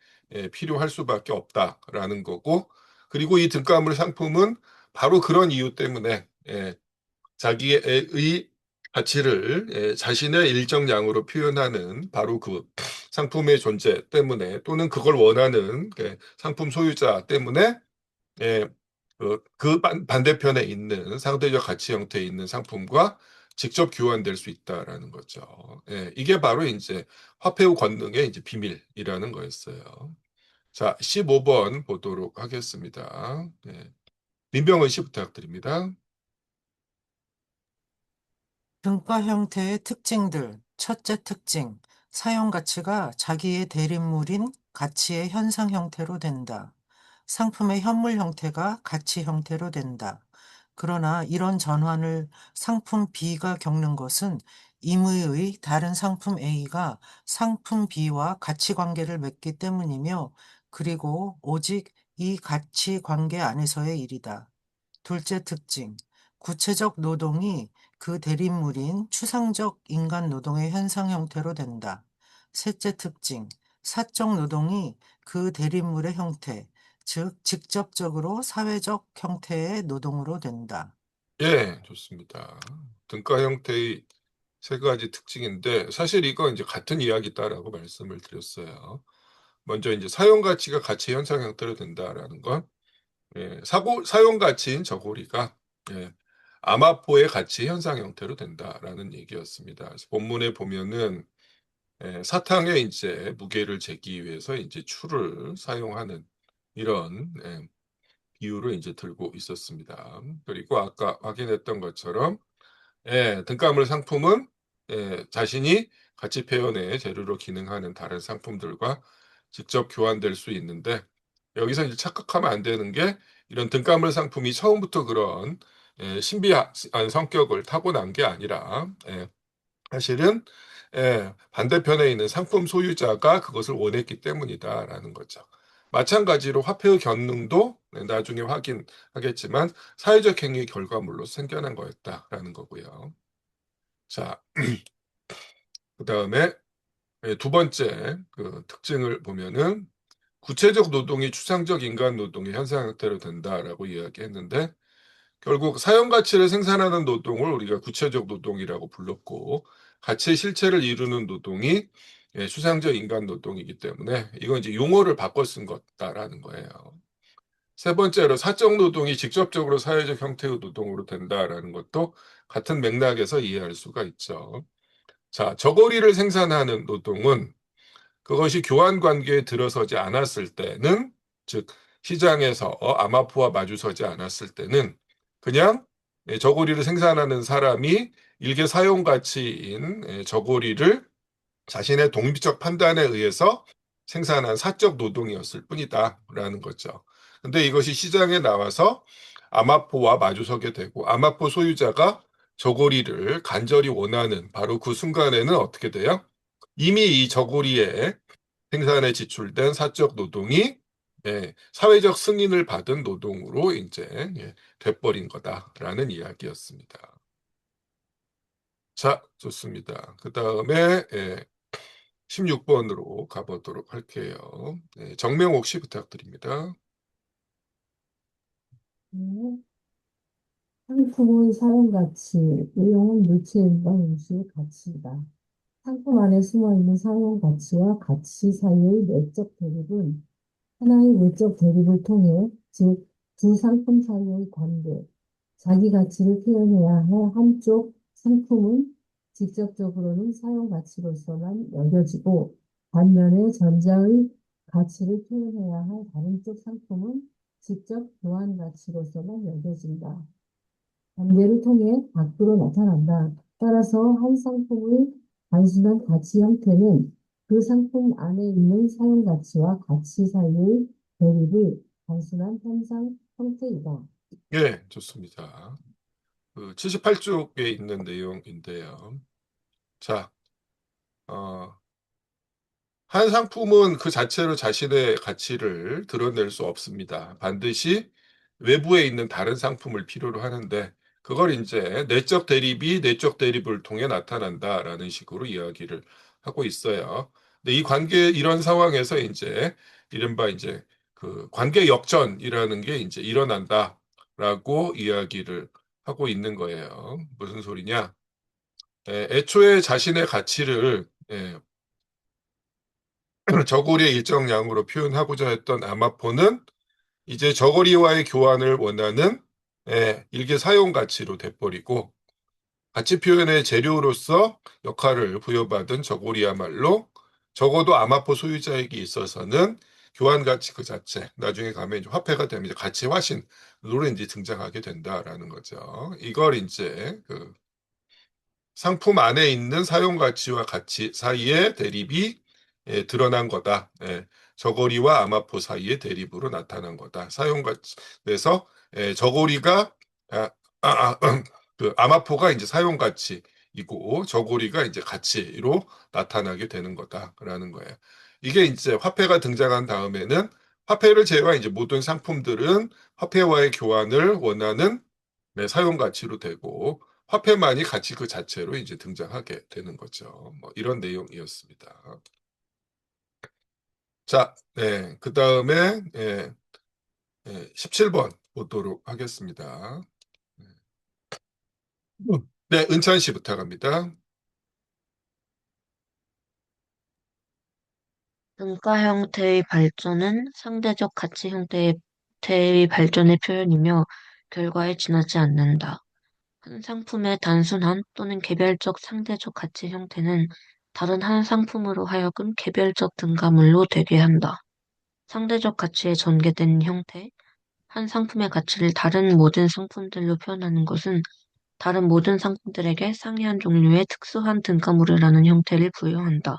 A: 필요할 수밖에 없다라는 거고, 그리고 이 등가물 상품은 바로 그런 이유 때문에 자기의 가치를 자신의 일정량으로 표현하는 바로 그 상품의 존재 때문에, 또는 그걸 원하는 상품 소유자 때문에 그 반대편에 있는 상대적 가치 형태에 있는 상품과 직접 교환될 수 있다라는 거죠. 이게 바로 이제 화폐 권능의 이제 비밀이라는 거였어요. 자, 15번 보도록 하겠습니다. 민병헌 씨 부탁드립니다.
F: 등가 형태의 특징들. 첫째 특징, 사용 가치가 자기의 대립물인 가치의 현상 형태로 된다. 상품의 현물 형태가 가치 형태로 된다. 그러나 이런 전환을 상품 B가 겪는 것은 임의의 다른 상품 A가 상품 B와 가치 관계를 맺기 때문이며, 그리고 오직 이 가치 관계 안에서의 일이다. 둘째 특징, 구체적 노동이 그 대립물인 추상적 인간 노동의 현상 형태로 된다. 셋째 특징, 사적 노동이 그 대립물의 형태, 즉 직접적으로 사회적 형태의 노동으로 된다.
A: 좋습니다. 등가 형태의 세 가지 특징인데, 사실 이거 이제 같은 이야기다라고 말씀을 드렸어요. 먼저 이제 사용 가치가 가치 현상 형태로 된다라는 건, 사용 가치인 저고리가 아마포의 가치 현상 형태로 된다라는 얘기였습니다. 그래서 본문에 보면은 사탕에 이제 무게를 재기 위해서 이제 추를 사용하는 이런 비유를 이제 들고 있었습니다. 그리고 아까 확인했던 것처럼 등가물 상품은 자신이 가치 표현의 재료로 기능하는 다른 상품들과 직접 교환될 수 있는데, 여기서 이제 착각하면 안 되는 게, 이런 등가물 상품이 처음부터 그런 신비한 성격을 타고난 게 아니라, 사실은 반대편에 있는 상품 소유자가 그것을 원했기 때문이다라는 거죠. 마찬가지로 화폐의 견능도 나중에 확인하겠지만 사회적 행위의 결과물로 생겨난 거였다라는 거고요. 자, 그 다음에 두 번째 그 특징을 보면은, 구체적 노동이 추상적 인간 노동의 현상 형태로 된다라고 이야기했는데, 결국 사용 가치를 생산하는 노동을 우리가 구체적 노동이라고 불렀고, 가치의 실체를 이루는 노동이 추상적 인간 노동이기 때문에 이건 이제 용어를 바꿔 쓴 거다라는 거예요. 세 번째로 사적 노동이 직접적으로 사회적 형태의 노동으로 된다라는 것도 같은 맥락에서 이해할 수가 있죠. 자, 저고리를 생산하는 노동은 그것이 교환 관계에 들어서지 않았을 때는, 즉 시장에서 아마포와 마주서지 않았을 때는 그냥 저고리를 생산하는 사람이 일개 사용 가치인 저고리를 자신의 독립적 판단에 의해서 생산한 사적 노동이었을 뿐이다라는 거죠. 근데 이것이 시장에 나와서 아마포와 마주서게 되고 아마포 소유자가 저고리를 간절히 원하는 바로 그 순간에는 어떻게 돼요? 이미 이 저고리에 생산에 지출된 사적 노동이 사회적 승인을 받은 노동으로 이제 돼버린 거다라는 이야기였습니다. 자, 좋습니다. 그 다음에 16번으로 가보도록 할게요. 정명옥 씨 부탁드립니다.
H: 네. 상품의 사용 가치, 이용은 물체인과 음식의 가치이다. 상품 안에 숨어있는 사용 가치와 가치 사이의 내적 대립은 하나의 외적 대립을 통해, 즉, 두 상품 사이의 관계, 자기 가치를 표현해야 할 한쪽 상품은 직접적으로는 사용 가치로서만 여겨지고, 반면에 전자의 가치를 표현해야 할 다른 쪽 상품은 직접 교환 가치로서만 여겨진다. 관계를 통해 밖으로 나타난다. 따라서 한 상품의 단순한 가치 형태는 그 상품 안에 있는 사용 가치와 가치 사이의 대립의 단순한 현상 형태이다.
A: 예, 좋습니다. 그 78쪽에 있는 내용인데요. 자, 한 상품은 그 자체로 자신의 가치를 드러낼 수 없습니다. 반드시 외부에 있는 다른 상품을 필요로 하는데 그걸 이제 내적 대립이 내적 대립을 통해 나타난다라는 식으로 이야기를 하고 있어요. 근데 이 관계 이런 상황에서 이제 이른바 이제 그 관계 역전이라는 게 이제 일어난다라고 이야기를 하고 있는 거예요. 무슨 소리냐? 애초에 자신의 가치를 저고리의 일정량으로 표현하고자 했던 아마포는 이제 저고리와의 교환을 원하는 일개 사용 가치로 돼버리고 가치 표현의 재료로서 역할을 부여받은 저고리야말로 적어도 아마포 소유자에게 있어서는 교환 가치 그 자체, 나중에 가면 이제 화폐가 되면 이제 가치 화신으로 이제 등장하게 된다라는 거죠. 이걸 이제 그 상품 안에 있는 사용 가치와 가치 사이의 대립이 드러난 거다. 저고리와 아마포 사이의 대립으로 나타난 거다. 사용 가치. 그래서 저고리가 그 아마포가 이제 사용 가치이고 저고리가 이제 가치로 나타나게 되는 거다라는 거예요. 이게 이제 화폐가 등장한 다음에는 화폐를 제외한 이제 모든 상품들은 화폐와의 교환을 원하는 사용 가치로 되고 화폐만이 가치 그 자체로 이제 등장하게 되는 거죠. 뭐 이런 내용이었습니다. 자, 그 다음에 17번 보도록 하겠습니다. 네, 은찬 씨 부탁합니다.
G: 등가 형태의 발전은 상대적 가치 형태의 발전의 표현이며 결과에 지나지 않는다. 한 상품의 단순한 또는 개별적 상대적 가치 형태는 다른 한 상품으로 하여금 개별적 등가물로 되게 한다. 상대적 가치에 전개된 형태, 한 상품의 가치를 다른 모든 상품들로 표현하는 것은 다른 모든 상품들에게 상이한 종류의 특수한 등가물이라는 형태를 부여한다.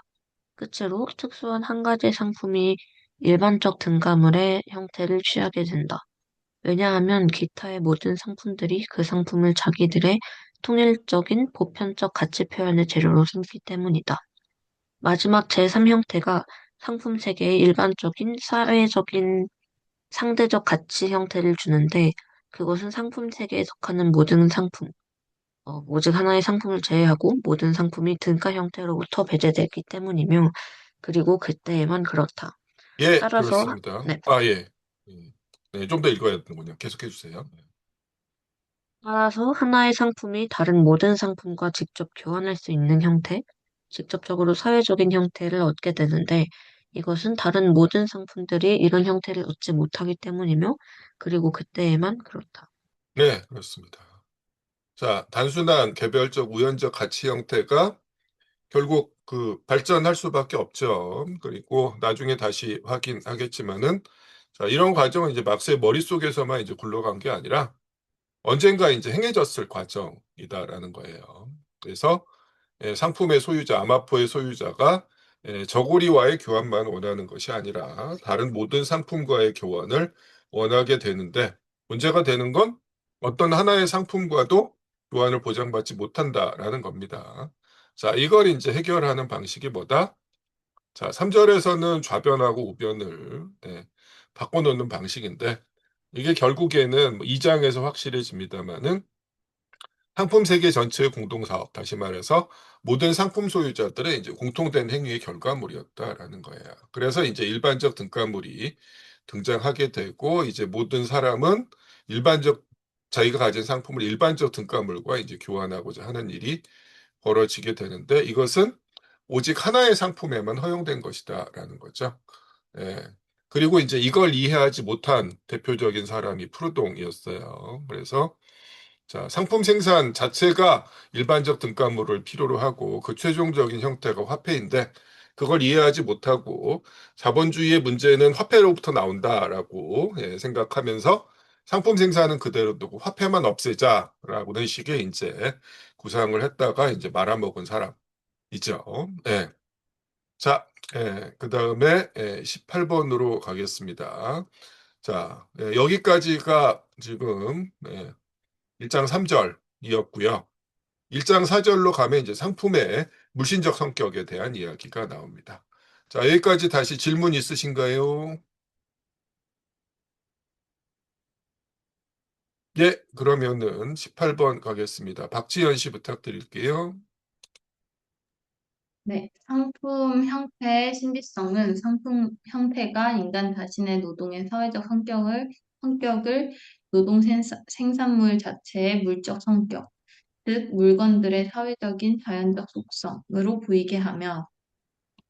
G: 끝으로 특수한 한 가지 상품이 일반적 등가물의 형태를 취하게 된다. 왜냐하면 기타의 모든 상품들이 그 상품을 자기들의 통일적인 보편적 가치 표현의 재료로 삼기 때문이다. 마지막 제3형태가 상품 세계의 일반적인 사회적인 상대적 가치 형태를 주는데 그것은 상품 세계에 속하는 모든 상품, 오직 하나의 상품을 제외하고 모든 상품이 등가 형태로부터 배제되기 때문이며 그리고 그때에만 그렇다.
A: 예,
G: 따라서
A: 그렇습니다.
G: 네,
A: 예. 네, 좀 더 읽어야 되는군요. 계속해 주세요.
G: 따라서 하나의 상품이 다른 모든 상품과 직접 교환할 수 있는 형태, 직접적으로 사회적인 형태를 얻게 되는데 이것은 다른 모든 상품들이 이런 형태를 얻지 못하기 때문이며 그리고 그때에만 그렇다.
A: 네, 그렇습니다. 자, 단순한 개별적 우연적 가치 형태가 결국 그 발전할 수밖에 없죠. 그리고 나중에 다시 확인하겠지만은 자, 이런 과정은 이제 막스의 머릿속에서만 이제 굴러간 게 아니라 언젠가 이제 행해졌을 과정이다라는 거예요. 그래서 상품의 소유자, 아마포의 소유자가 저고리와의 교환만 원하는 것이 아니라 다른 모든 상품과의 교환을 원하게 되는데, 문제가 되는 건 어떤 하나의 상품과도 교환을 보장받지 못한다라는 겁니다. 자, 이걸 이제 해결하는 방식이 뭐다? 자, 3절에서는 좌변하고 우변을 바꿔놓는 방식인데, 이게 결국에는 2장에서 확실해집니다만은 상품 세계 전체의 공동사업, 다시 말해서 모든 상품 소유자들의 이제 공통된 행위의 결과물이었다라는 거예요. 그래서 이제 일반적 등가물이 등장하게 되고, 이제 모든 사람은 자기가 가진 상품을 일반적 등가물과 이제 교환하고자 하는 일이 벌어지게 되는데, 이것은 오직 하나의 상품에만 허용된 것이다라는 거죠. 예. 그리고 이제 이걸 이해하지 못한 대표적인 사람이 푸르동이었어요. 그래서 자, 상품 생산 자체가 일반적 등가물을 필요로 하고 그 최종적인 형태가 화폐인데, 그걸 이해하지 못하고 자본주의의 문제는 화폐로부터 나온다라고 생각하면서 상품 생산은 그대로 두고 화폐만 없애자라고는 식의 이제 구상을 했다가 이제 말아먹은 사람이죠. 예. 자, 그 다음에 18번으로 가겠습니다. 자, 여기까지가 지금 1장 3절이었고요. 1장 4절로 가면 이제 상품의 물신적 성격에 대한 이야기가 나옵니다. 자, 여기까지 다시 질문 있으신가요? 예, 그러면은 18번 가겠습니다. 박지현 씨 부탁드릴게요.
I: 네, 상품 형태의 신비성은 상품 형태가 인간 자신의 노동의 사회적 성격을 노동 생산물 자체의 물적 성격, 즉 물건들의 사회적인 자연적 속성으로 보이게 하며,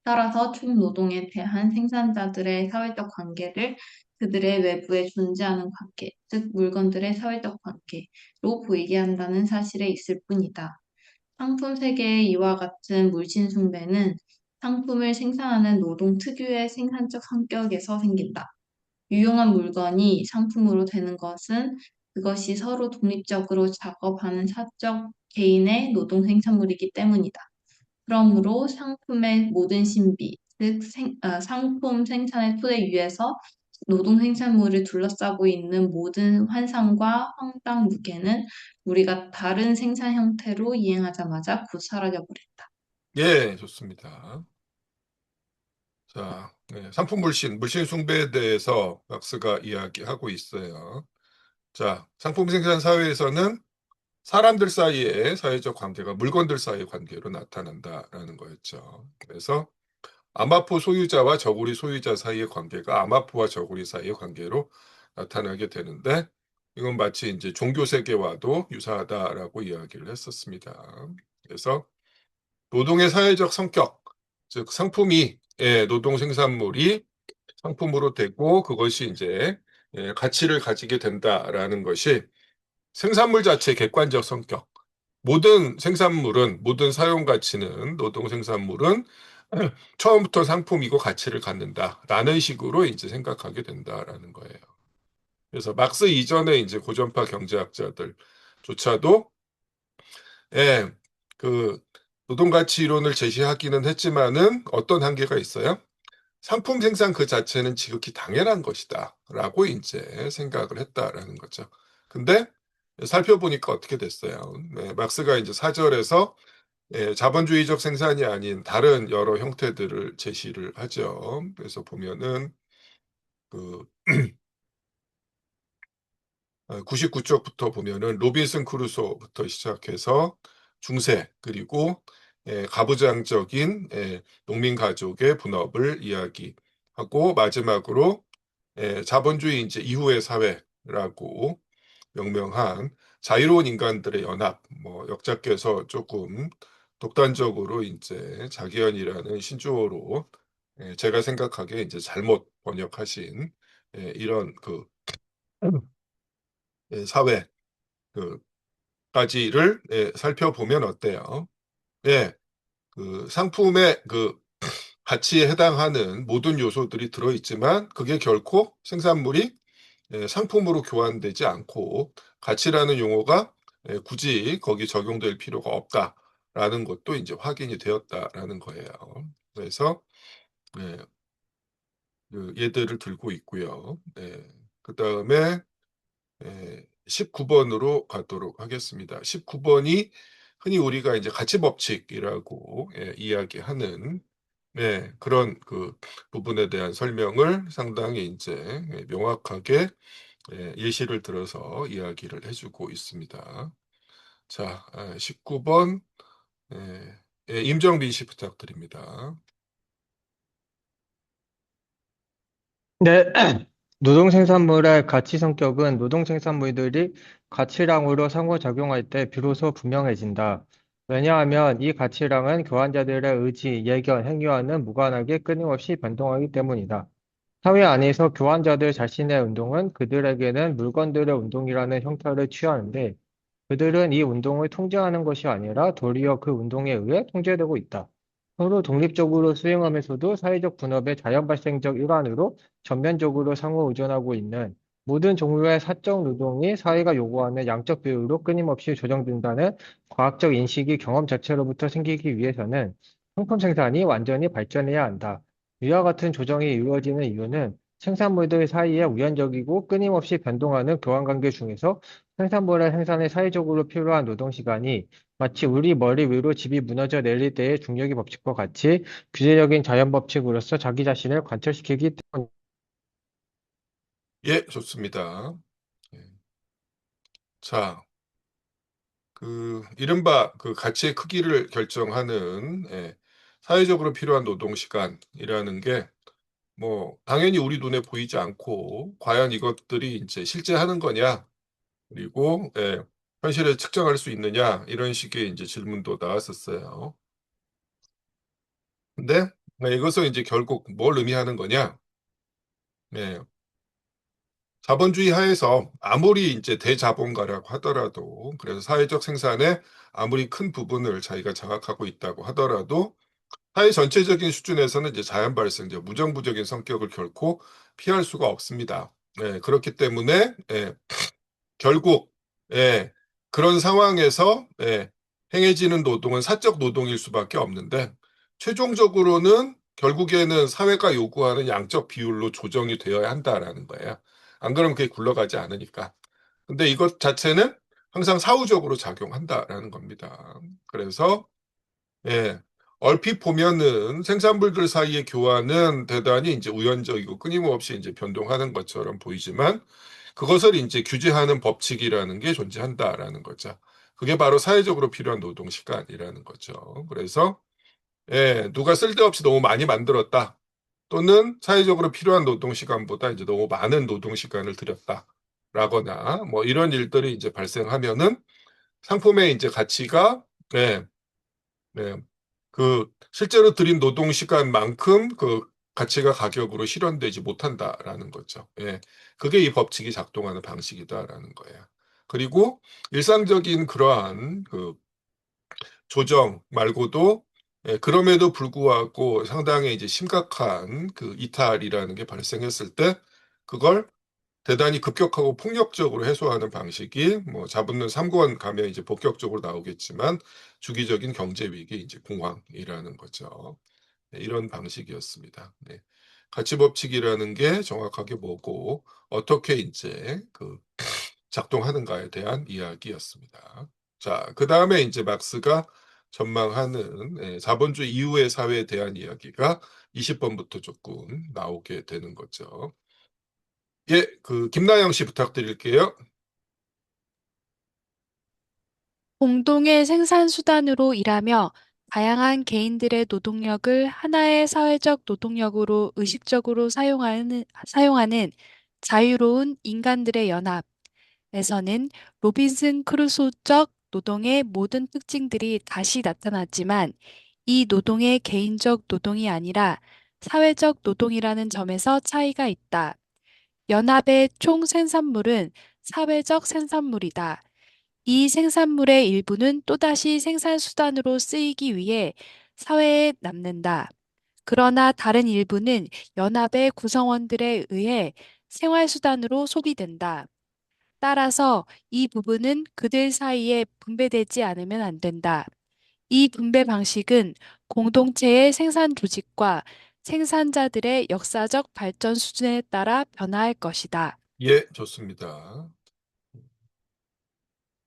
I: 따라서 총 노동에 대한 생산자들의 사회적 관계를 그들의 외부에 존재하는 관계, 즉 물건들의 사회적 관계로 보이게 한다는 사실에 있을 뿐이다. 상품 세계의 이와 같은 물신 숭배는 상품을 생산하는 노동 특유의 생산적 성격에서 생긴다. 유용한 물건이 상품으로 되는 것은 그것이 서로 독립적으로 작업하는 사적 개인의 노동 생산물이기 때문이다. 그러므로 상품의 모든 신비, 즉 상품 생산의 토대 위에서 노동 생산물을 둘러싸고 있는 모든 환상과 황당 무게는 우리가 다른 생산 형태로 이행하자마자 곧 사라져 버린다.
A: 예, 좋습니다. 자, 상품 물신 숭배에 대해서 막스가 이야기하고 있어요. 자, 상품 생산 사회에서는 사람들 사이의 사회적 관계가 물건들 사이의 관계로 나타난다라는 거였죠. 그래서 아마포 소유자와 저고리 소유자 사이의 관계가 아마포와 저고리 사이의 관계로 나타나게 되는데, 이건 마치 이제 종교 세계와도 유사하다라고 이야기를 했었습니다. 그래서 노동의 사회적 성격, 즉 상품이 노동 생산물이 상품으로 되고 그것이 이제 가치를 가지게 된다라는 것이 생산물 자체의 객관적 성격, 모든 사용 가치는 노동 생산물은 처음부터 상품이고 가치를 갖는다라는 식으로 이제 생각하게 된다라는 거예요. 그래서 막스 이전에 이제 고전파 경제학자들조차도 그 노동 가치 이론을 제시하기는 했지만은 어떤 한계가 있어요? 상품 생산 그 자체는 지극히 당연한 것이다라고 이제 생각을 했다라는 거죠. 근데 살펴보니까 어떻게 됐어요? 막스가 이제 4절에서 자본주의적 생산이 아닌 다른 여러 형태들을 제시를 하죠. 그래서 보면은 그 99쪽부터 보면은 로빈슨 크루소부터 시작해서 중세, 그리고 가부장적인 농민 가족의 분업을 이야기하고, 마지막으로 자본주의 이제 이후의 사회라고 명명한 자유로운 인간들의 연합, 뭐 역작께서 조금 독단적으로 이제 자기현이라는 신조어로 제가 생각하기에 이제 잘못 번역하신 이런 그 사회 까지를 살펴보면 어때요? 예, 그 상품의 그 가치에 해당하는 모든 요소들이 들어있지만 그게 결코 생산물이 상품으로 교환되지 않고 가치라는 용어가 굳이 거기 적용될 필요가 라는 것도 이제 확인이 되었다라는 거예요. 그래서 네, 얘들을 들고 있고요. 네, 그 다음에 19번으로 가도록 하겠습니다. 19번이 흔히 우리가 이제 가치법칙이라고 이야기하는 그런 그 부분에 대한 설명을 상당히 이제 명확하게 예시를 들어서 이야기를 해주고 있습니다. 자, 19번 임정빈 씨 부탁드립니다.
L: 네, 노동생산물의 가치 성격은 노동생산물들이 가치량으로 상호작용할 때 비로소 분명해진다. 왜냐하면 이 가치량은 교환자들의 의지, 예견, 행위와는 무관하게 끊임없이 변동하기 때문이다. 사회 안에서 교환자들 자신의 운동은 그들에게는 물건들의 운동이라는 형태를 취하는데 그들은 이 운동을 통제하는 것이 아니라 도리어 그 운동에 의해 통제되고 있다. 서로 독립적으로 수행하면서도 사회적 분업의 자연 발생적 일환으로 전면적으로 상호 의존하고 있는 모든 종류의 사적 노동이 사회가 요구하는 양적 비율로 끊임없이 조정된다는 과학적 인식이 경험 자체로부터 생기기 위해서는 상품 생산이 완전히 발전해야 한다. 위와 같은 조정이 이루어지는 이유는 생산물들 사이에 우연적이고 끊임없이 변동하는 교환관계 중에서 생산물의 생산에 사회적으로 필요한 노동시간이 마치 우리 머리 위로 집이 무너져 내릴 때의 중력의 법칙과 같이 규제적인 자연 법칙으로서 자기 자신을 관철시키기 때문이다.
A: 예, 좋습니다. 자, 이른바 그 가치의 크기를 결정하는 사회적으로 필요한 노동 시간이라는 게 뭐 당연히 우리 눈에 보이지 않고 과연 이것들이 이제 실제 하는 거냐 그리고 현실에 측정할 수 있느냐 이런 식의 이제 질문도 나왔었어요. 근데 이것은 이제 결국 뭘 의미하는 거냐? 네. 자본주의 하에서 아무리 이제 대자본가라고 하더라도 그래서 사회적 생산의 아무리 큰 부분을 자기가 장악하고 있다고 하더라도 사회 전체적인 수준에서는 이제 자연 발생적 무정부적인 성격을 결코 피할 수가 없습니다. 그렇기 때문에 결국 그런 상황에서 행해지는 노동은 사적 노동일 수밖에 없는데 최종적으로는 결국에는 사회가 요구하는 양적 비율로 조정이 되어야 한다라는 거예요. 안 그러면 그게 굴러가지 않으니까. 근데 이것 자체는 항상 사후적으로 작용한다라는 겁니다. 그래서 예, 얼핏 보면은 생산물들 사이의 교환은 대단히 이제 우연적이고 끊임없이 이제 변동하는 것처럼 보이지만 그것을 이제 규제하는 법칙이라는 게 존재한다라는 거죠. 그게 바로 사회적으로 필요한 노동 시간이라는 거죠. 그래서 누가 쓸데없이 너무 많이 만들었다. 또는 사회적으로 필요한 노동 시간보다 이제 너무 많은 노동 시간을 들였다. 라거나 뭐 이런 일들이 이제 발생하면은 상품의 이제 가치가 예, 예, 그 실제로 들인 노동 시간만큼 그 가치가 가격으로 실현되지 못한다라는 거죠. 그게 이 법칙이 작동하는 방식이다라는 거예요. 그리고 일상적인 그러한 그 조정 말고도 그럼에도 불구하고 상당히 이제 심각한 그 이탈이라는 게 발생했을 때 그걸 대단히 급격하고 폭력적으로 해소하는 방식이 뭐 자본론 3권 가면 이제 본격적으로 나오겠지만 주기적인 경제 위기 이제 공황이라는 거죠. 이런 방식이었습니다. 가치 법칙이라는 게 정확하게 뭐고 어떻게 이제 그 작동하는가에 대한 이야기였습니다. 자, 그 다음에 이제 막스가 전망하는 자본주의 이후의 사회에 대한 이야기가 20번부터 조금 나오게 되는 거죠. 예, 김나영 씨 부탁드릴게요.
C: 공동의 생산 수단으로 일하며 다양한 개인들의 노동력을 하나의 사회적 노동력으로 의식적으로 사용하는 자유로운 인간들의 연합에서는 로빈슨 크루소적 노동의 모든 특징들이 다시 나타났지만 이 노동의 개인적 노동이 아니라 사회적 노동이라는 점에서 차이가 있다. 연합의 총 생산물은 사회적 생산물이다. 이 생산물의 일부는 또다시 생산수단으로 쓰이기 위해 사회에 남는다. 그러나 다른 일부는 연합의 구성원들에 의해 생활수단으로 소비된다. 따라서 이 부분은 그들 사이에 분배되지 않으면 안 된다. 이 분배 방식은 공동체의 생산 조직과 생산자들의 역사적 발전 수준에 따라 변화할 것이다.
A: 예, 좋습니다.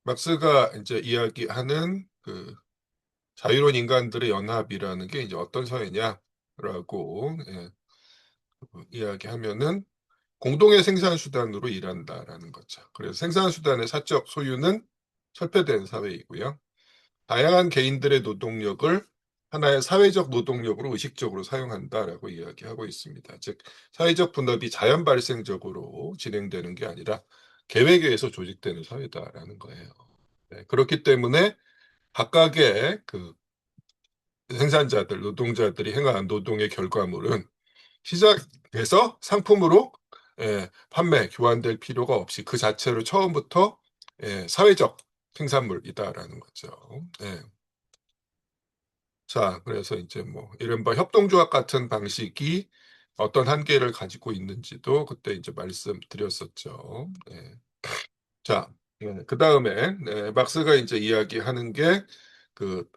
A: 막스가 이제 이야기하는 그 자유로운 인간들의 연합이라는 게 이제 어떤 사회냐라고 이야기하면은 공동의 생산 수단으로 일한다라는 거죠. 그래서 생산 수단의 사적 소유는 철폐된 사회이고요. 다양한 개인들의 노동력을 하나의 사회적 노동력으로 의식적으로 사용한다라고 이야기하고 있습니다. 즉, 사회적 분업이 자연 발생적으로 진행되는 게 아니라 계획에 의해서 조직되는 사회다라는 거예요. 네, 그렇기 때문에 각각의 그 생산자들, 노동자들이 행한 노동의 결과물은 시작해서 상품으로 판매, 교환될 필요가 없이 그 자체로 처음부터 사회적 생산물이다라는 거죠. 예. 자, 그래서 이제 뭐 이른바 협동조합 같은 방식이 어떤 한계를 가지고 있는지도 그때 이제 말씀드렸었죠. 예. 자, 그 다음에 막스가 이제 이야기하는 게 그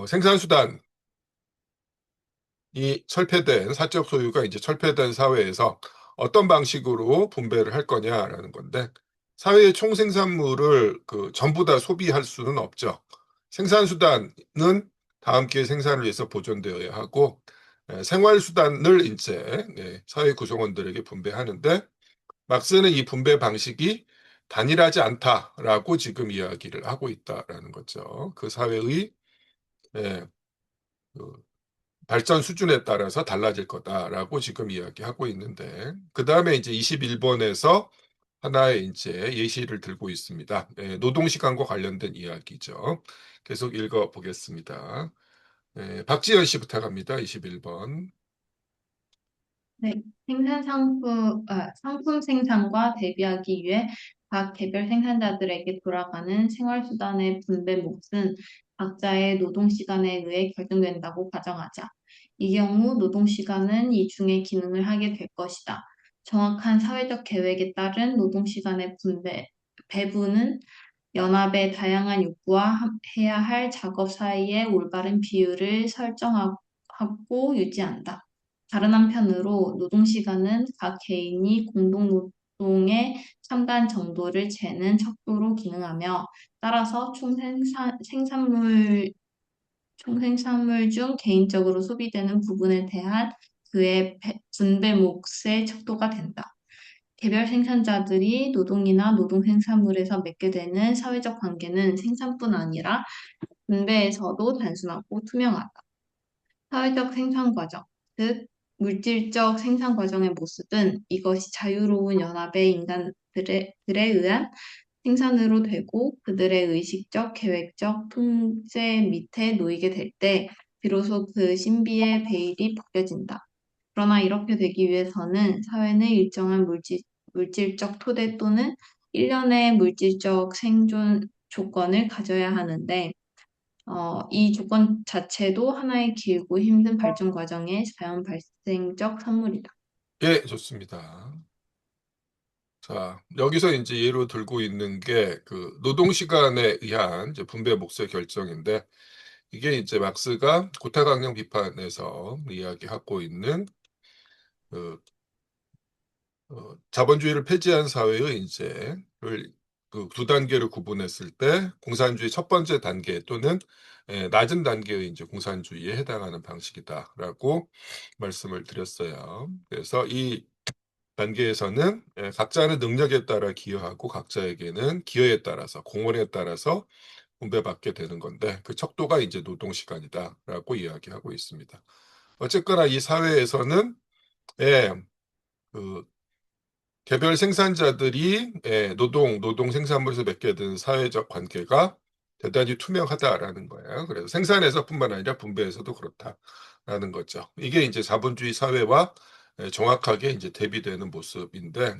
A: 생산수단 이 철폐된 사적 소유가 이제 철폐된 사회에서 어떤 방식으로 분배를 할 거냐라는 건데 사회의 총 생산물을 그 전부 다 소비할 수는 없죠. 생산수단은 다 함께 생산을 위해서 보존되어야 하고 생활수단을 이제 사회 구성원들에게 분배하는데 막스는 이 분배 방식이 단일하지 않다라고 지금 이야기를 하고 있다라는 거죠. 그 사회의 예, 그 발전 수준에 따라서 달라질 거다라고 지금 이야기하고 있는데, 그 다음에 이제 21번에서 하나의 이제 예시를 들고 있습니다. 노동시간과 관련된 이야기죠. 계속 읽어보겠습니다. 박지연 씨 부탁합니다. 21번.
I: 네, 상품 생산과 대비하기 위해 각 개별 생산자들에게 돌아가는 생활수단의 분배 몫은 각자의 노동시간에 의해 결정된다고 가정하자. 이 경우 노동시간은 이 중에 기능을 하게 될 것이다. 정확한 사회적 계획에 따른 노동시간의 배분은 연합의 다양한 욕구와 해야 할 작업 사이의 올바른 비율을 설정하고 유지한다. 다른 한편으로 노동시간은 각 개인이 공동노동에 참가한 정도를 재는 척도로 기능하며 따라서 총생산물 중 개인적으로 소비되는 부분에 대한 그의 분배 몫의 척도가 된다. 개별 생산자들이 노동이나 노동 생산물에서 맺게 되는 사회적 관계는 생산뿐 아니라 분배에서도 단순하고 투명하다. 사회적 생산 과정, 즉 물질적 생산 과정의 모습은 이것이 자유로운 연합의 인간들에 의한 생산으로 되고 그들의 의식적, 계획적 통제 밑에 놓이게 될 때 비로소 그 신비의 베일이 벗겨진다. 그러나 이렇게 되기 위해서는 사회는 일정한 물질적 토대 또는 일련의 물질적 생존 조건을 가져야 하는데 이 조건 자체도 하나의 길고 힘든 발전 과정의 자연 발생적 산물이다.
A: 예, 좋습니다. 자, 여기서 이제 예로 들고 있는 게 그 노동시간에 의한 이제 분배 몫의 결정인데 이게 이제 막스가 고타강령 비판에서 이야기하고 있는 그 자본주의를 폐지한 사회의 이제 그두 단계를 구분했을 때 공산주의 첫 번째 단계 또는 낮은 단계의 이제 공산주의에 해당하는 방식이다라고 말씀을 드렸어요. 그래서 이 단계에서는 각자는 능력에 따라 기여하고 각자에게는 기여에 따라서 공헌에 따라서 분배받게 되는 건데 그 척도가 이제 노동시간이다라고 이야기하고 있습니다. 어쨌거나 이 사회에서는 그 개별 생산자들이 노동 생산물에서 맺게 된 사회적 관계가 대단히 투명하다라는 거예요. 그래서 생산에서뿐만 아니라 분배에서도 그렇다라는 거죠. 이게 이제 자본주의 사회와 정확하게 이제 대비되는 모습인데,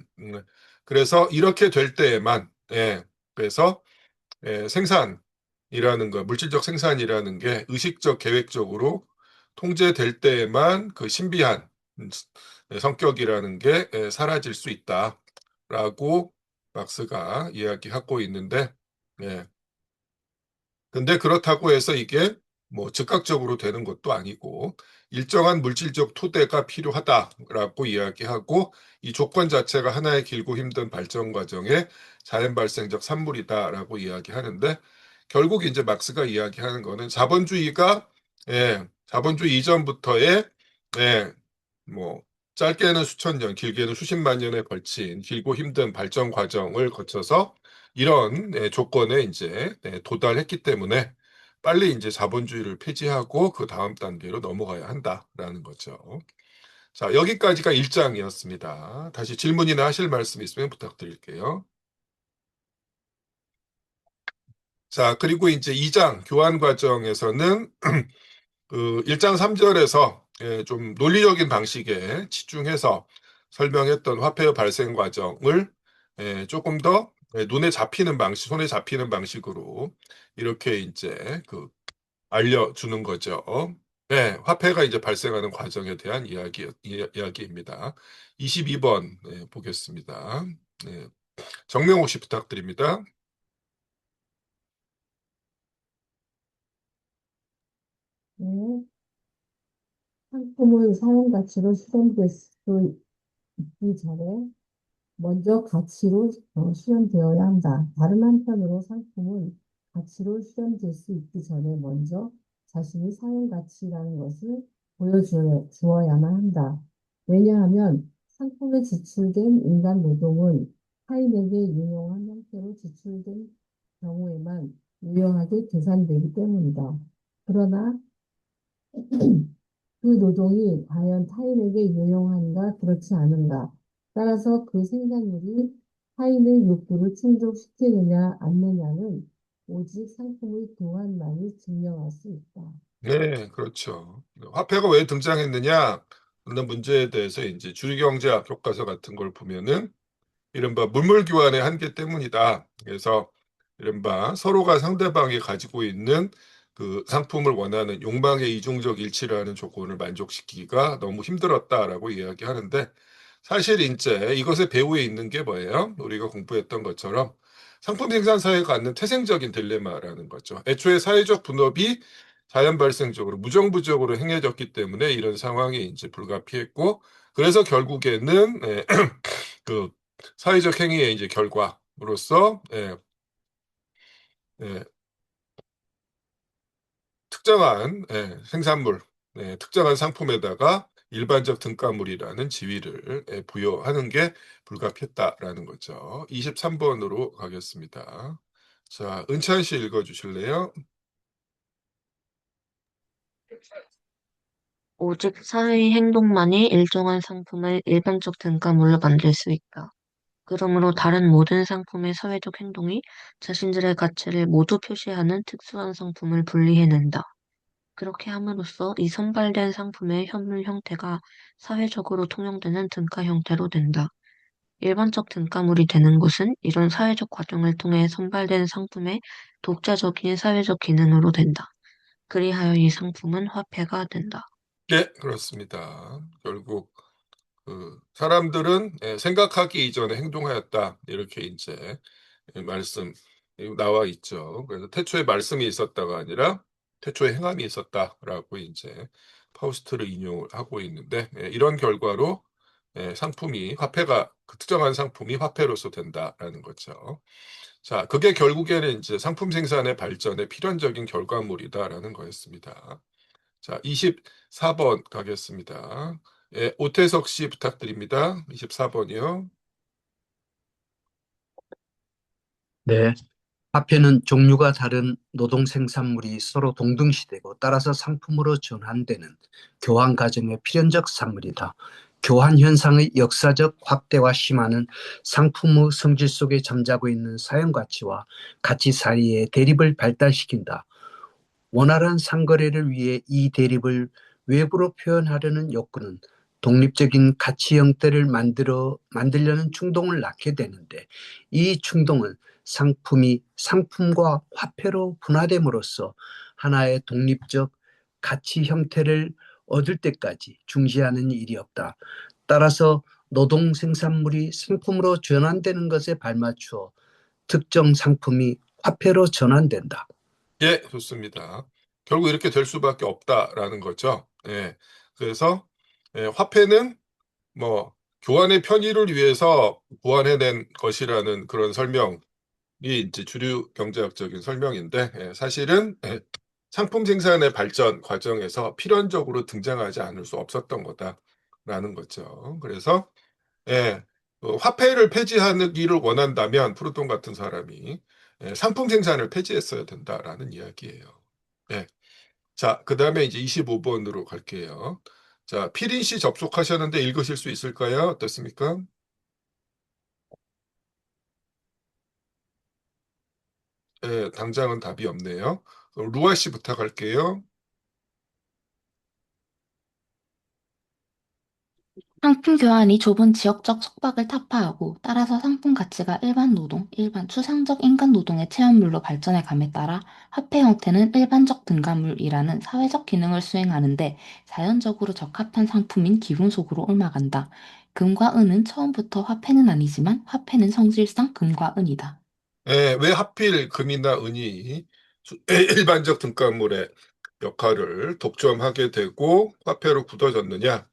A: 그래서 이렇게 될 때에만, 그래서 생산이라는 거, 물질적 생산이라는 게 의식적, 계획적으로 통제될 때에만 그 신비한 성격이라는 게 사라질 수 있다라고 막스가 이야기하고 있는데, 근데 그렇다고 해서 이게 뭐 즉각적으로 되는 것도 아니고 일정한 물질적 토대가 필요하다라고 이야기하고 이 조건 자체가 하나의 길고 힘든 발전 과정의 자연 발생적 산물이다라고 이야기하는데 결국 이제 막스가 이야기하는 거는 자본주의가 자본주의 이전부터의 뭐 짧게는 수천 년, 길게는 수십만 년에 걸친 길고 힘든 발전 과정을 거쳐서 이런 조건에 이제 도달했기 때문에 빨리 이제 자본주의를 폐지하고 그 다음 단계로 넘어가야 한다라는 거죠. 자, 여기까지가 1장이었습니다. 다시 질문이나 하실 말씀 있으면 부탁드릴게요. 자, 그리고 이제 2장 교환 과정에서는 그 1장 3절에서 좀 논리적인 방식에 집중해서 설명했던 화폐의 발생 과정을 조금 더 눈에 잡히는 방식, 손에 잡히는 방식으로 이렇게 이제 그 알려주는 거죠. 네, 화폐가 이제 발생하는 과정에 대한 이야기입니다. 22번 보겠습니다. 네, 정명호 씨 부탁드립니다.
H: 네, 상품은 사용 가치로 실현될 수 있기 전에 먼저 가치로 실현되어야 한다. 다른 한편으로 상품은 가치로 실현될 수 있기 전에 먼저 자신이 사용 가치라는 것을 보여주어야만 한다. 왜냐하면 상품에 지출된 인간 노동은 타인에게 유용한 형태로 지출된 경우에만 유용하게 계산되기 때문이다. 그러나 그 노동이 과연 타인에게 유용한가 그렇지 않은가 따라서 그 생산물이 타인의 욕구를 충족시키느냐 않느냐는 오직 상품의 교환만이 증명할 수 있다.
A: 네, 그렇죠. 화폐가 왜 등장했느냐 하는 문제에 대해서 이제 주류경제학 교과서 같은 걸 보면은 이른바 물물 교환의 한계 때문이다. 그래서 이른바 서로가 상대방이 가지고 있는 그 상품을 원하는 욕망의 이중적 일치라는 조건을 만족시키기가 너무 힘들었다라고 이야기하는데 사실 이제 이것의 배후에 있는 게 뭐예요? 우리가 공부했던 것처럼 상품 생산 사회가 갖는 태생적인 딜레마라는 거죠. 애초에 사회적 분업이 자연 발생적으로 무정부적으로 행해졌기 때문에 이런 상황이 이제 불가피했고 그래서 결국에는 그 사회적 행위의 이제 결과로서 예, 특정한 생산물, 특정한 상품에다가 일반적 등가물이라는 지위를 부여하는 게 불가피했다라는 거죠. 23번으로 가겠습니다. 자, 은찬 씨 읽어주실래요?
G: 오직 사회의 행동만이 일정한 상품을 일반적 등가물로 만들 수 있다. 그러므로 다른 모든 상품의 사회적 행동이 자신들의 가치를 모두 표시하는 특수한 상품을 분리해낸다. 그렇게 함으로써 이 선발된 상품의 현물 형태가 사회적으로 통용되는 등가 형태로 된다. 일반적 등가물이 되는 것은 이런 사회적 과정을 통해 선발된 상품의 독자적인 사회적 기능으로 된다. 그리하여 이 상품은 화폐가 된다.
A: 네, 그렇습니다. 결국 그 사람들은 생각하기 이전에 행동하였다. 이렇게 이제 말씀 나와 있죠. 그래서 태초에 말씀이 있었다가 아니라 태초에 행함이 있었다라고 이제 파우스트를 인용을 하고 있는데 이런 결과로 상품이 화폐가 그 특정한 상품이 화폐로서 된다라는 거죠. 자, 그게 결국에는 이제 상품 생산의 발전의 필연적인 결과물이다라는 거였습니다. 자, 24번 가겠습니다. 오태석 씨 부탁드립니다. 24번이요.
B: 네. 화폐는 종류가 다른 노동 생산물이 서로 동등시되고 따라서 상품으로 전환되는 교환 과정의 필연적 산물이다. 교환 현상의 역사적 확대와 심화는 상품의 성질 속에 잠자고 있는 사용 가치와 가치 사이의 대립을 발달시킨다. 원활한 상거래를 위해 이 대립을 외부로 표현하려는 욕구는 독립적인 가치 형태를 만들려는 충동을 낳게 되는데 이 충동은 상품이 상품과 화폐로 분화됨으로써 하나의 독립적 가치 형태를 얻을 때까지 중지하는 일이 없다. 따라서 노동 생산물이 상품으로 전환되는 것에 발맞추어 특정 상품이 화폐로 전환된다.
A: 예, 좋습니다. 결국 이렇게 될 수밖에 없다라는 거죠. 예. 그래서 화폐는 뭐 교환의 편의를 위해서 보완해낸 것이라는 그런 설명이 이제 주류 경제학적인 설명인데 사실은 상품 생산의 발전 과정에서 필연적으로 등장하지 않을 수 없었던 거다라는 거죠. 그래서 화폐를 폐지하기를 원한다면 프루톤 같은 사람이 상품 생산을 폐지했어야 된다라는 이야기예요. 예. 자, 그 다음에 이제 25번으로 갈게요. 자, 피린 씨 접속하셨는데 읽으실 수 있을까요? 어떻습니까? 당장은 답이 없네요. 그럼 루아 씨 부탁할게요.
J: 상품 교환이 좁은 지역적 속박을 타파하고 따라서 상품 가치가 일반 노동, 일반 추상적 인간 노동의 체험물로 발전해 감에 따라 화폐 형태는 일반적 등가물이라는 사회적 기능을 수행하는데 자연적으로 적합한 상품인 기분 속으로 옮아간다. 금과 은은 처음부터 화폐는 아니지만 화폐는 성질상 금과 은이다.
A: 왜 하필 금이나 은이 일반적 등가물의 역할을 독점하게 되고 화폐로 굳어졌느냐?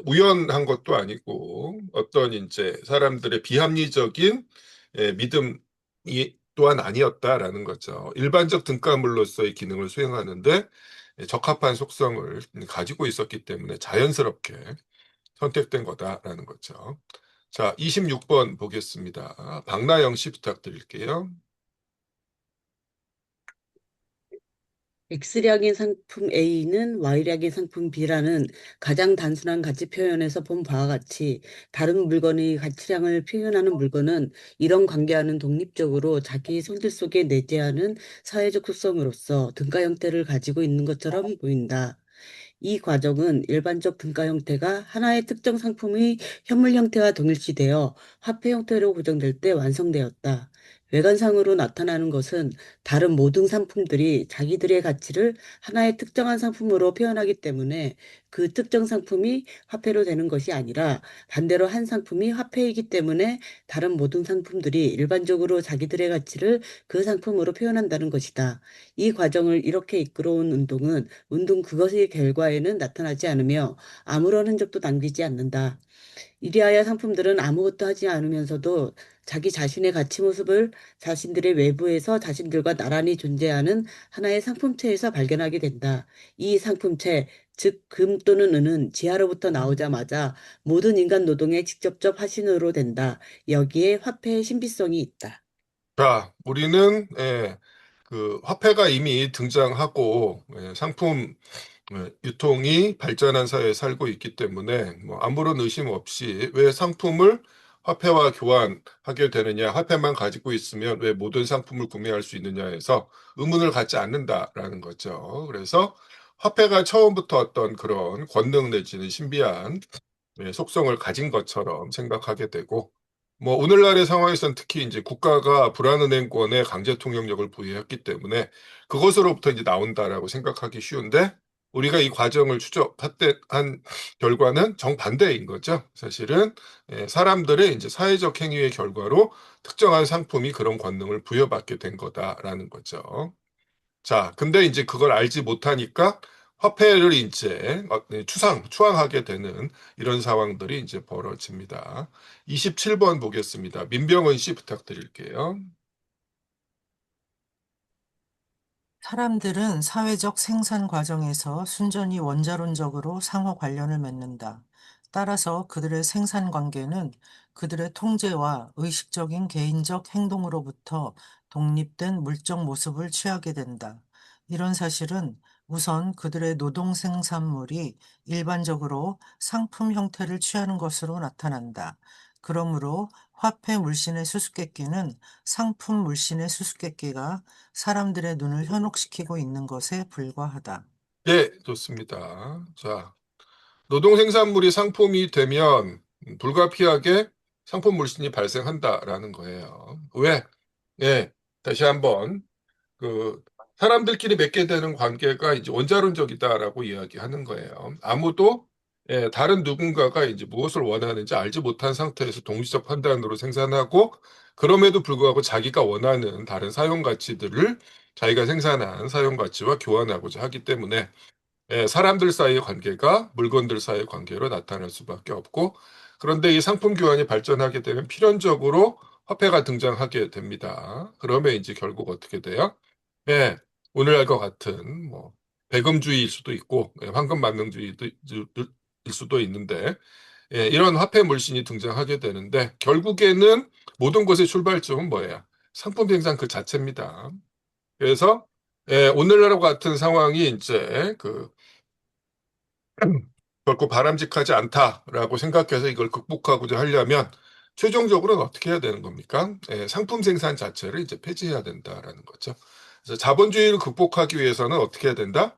A: 우연한 것도 아니고 어떤 이제 사람들의 비합리적인 믿음이 또한 아니었다라는 거죠. 일반적 등가물로서의 기능을 수행하는데 적합한 속성을 가지고 있었기 때문에 자연스럽게 선택된 거다라는 거죠. 자, 26번 보겠습니다. 박나영 씨 부탁드릴게요.
E: X량의 상품 A는 Y량의 상품 B라는 가장 단순한 가치 표현에서 본 바와 같이 다른 물건의 가치량을 표현하는 물건은 이런 관계와는 독립적으로 자기 성질 속에 내재하는 사회적 속성으로서 등가 형태를 가지고 있는 것처럼 보인다. 이 과정은 일반적 등가 형태가 하나의 특정 상품의 현물 형태와 동일시되어 화폐 형태로 고정될 때 완성되었다. 외관상으로 나타나는 것은 다른 모든 상품들이 자기들의 가치를 하나의 특정한 상품으로 표현하기 때문에 그 특정 상품이 화폐로 되는 것이 아니라 반대로 한 상품이 화폐이기 때문에 다른 모든 상품들이 일반적으로 자기들의 가치를 그 상품으로 표현한다는 것이다. 이 과정을 이렇게 이끌어온 운동 그것의 결과에는 나타나지 않으며 아무런 흔적도 남기지 않는다. 이리하여 상품들은 아무것도 하지 않으면서도 자기 자신의 가치 모습을 자신들의 외부에서 자신들과 나란히 존재하는 하나의 상품체에서 발견하게 된다. 이 상품체, 즉 금 또는 은은 지하로부터 나오자마자 모든 인간 노동의 직접적 화신으로 된다. 여기에 화폐의 신비성이 있다.
A: 자, 우리는 그 화폐가 이미 등장하고 상품 유통이 발전한 사회에 살고 있기 때문에 뭐 아무런 의심 없이 왜 상품을 화폐와 교환하게 되느냐, 화폐만 가지고 있으면 왜 모든 상품을 구매할 수 있느냐 해서 의문을 갖지 않는다라는 거죠. 그래서 화폐가 처음부터 어떤 그런 권능 내지는 신비한 속성을 가진 것처럼 생각하게 되고, 뭐 오늘날의 상황에서는 특히 이제 국가가 불안은행권에 강제 통용력을 부여했기 때문에 그것으로부터 이제 나온다라고 생각하기 쉬운데, 우리가 이 과정을 추적한 결과는 정반대인 거죠. 사실은 사람들의 이제 사회적 행위의 결과로 특정한 상품이 그런 권능을 부여받게 된 거다라는 거죠. 자, 근데 이제 그걸 알지 못하니까 화폐를 이제 추앙하게 되는 이런 상황들이 이제 벌어집니다. 27번 보겠습니다. 민병헌 씨 부탁드릴게요.
F: 사람들은 사회적 생산 과정에서 순전히 원자론적으로 상호 관련을 맺는다. 따라서 그들의 생산 관계는 그들의 통제와 의식적인 개인적 행동으로부터 독립된 물적 모습을 취하게 된다. 이런 사실은 우선 그들의 노동 생산물이 일반적으로 상품 형태를 취하는 것으로 나타난다. 그러므로 화폐 물신의 수수께끼는 상품 물신의 수수께끼가 사람들의 눈을 현혹시키고 있는 것에 불과하다.
A: 네, 좋습니다. 자, 노동 생산물이 상품이 되면 불가피하게 상품 물신이 발생한다라는 거예요. 왜? 다시 한번 그 사람들끼리 맺게 되는 관계가 이제 원자론적이다라고 이야기하는 거예요. 아무도 다른 누군가가 이제 무엇을 원하는지 알지 못한 상태에서 동시적 판단으로 생산하고, 그럼에도 불구하고 자기가 원하는 다른 사용 가치들을 자기가 생산한 사용 가치와 교환하고자 하기 때문에 사람들 사이의 관계가 물건들 사이의 관계로 나타날 수밖에 없고, 그런데 이 상품 교환이 발전하게 되면 필연적으로 화폐가 등장하게 됩니다. 그러면 이제 결국 어떻게 돼요? 예, 오늘날과 같은 뭐 배금주의일 수도 있고 황금 만능주의일 수도 있는데 이런 화폐 물신이 등장하게 되는데, 결국에는 모든 것의 출발점은 뭐예요? 상품 생산 그 자체입니다. 그래서 오늘날과 같은 상황이 이제 결코 바람직하지 않다라고 생각해서 이걸 극복하고자 하려면 최종적으로는 어떻게 해야 되는 겁니까? 상품 생산 자체를 이제 폐지해야 된다라는 거죠. 그래서 자본주의를 극복하기 위해서는 어떻게 해야 된다?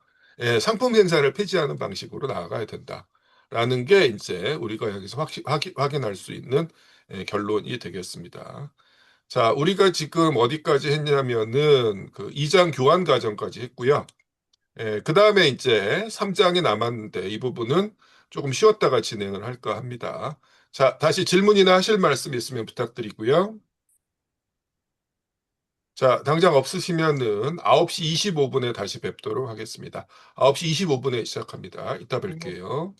A: 상품 생산을 폐지하는 방식으로 나아가야 된다라는 게 이제 우리가 여기서 확인할 수 있는 결론이 되겠습니다. 자, 우리가 지금 어디까지 했냐면은 그 2장 교환 과정까지 했고요. 그 다음에 이제 3장이 남았는데 이 부분은 조금 쉬었다가 진행을 할까 합니다. 자, 다시 질문이나 하실 말씀 있으면 부탁드리고요. 자, 당장 없으시면은 9시 25분에 다시 뵙도록 하겠습니다. 9시 25분에 시작합니다. 이따 뵐게요.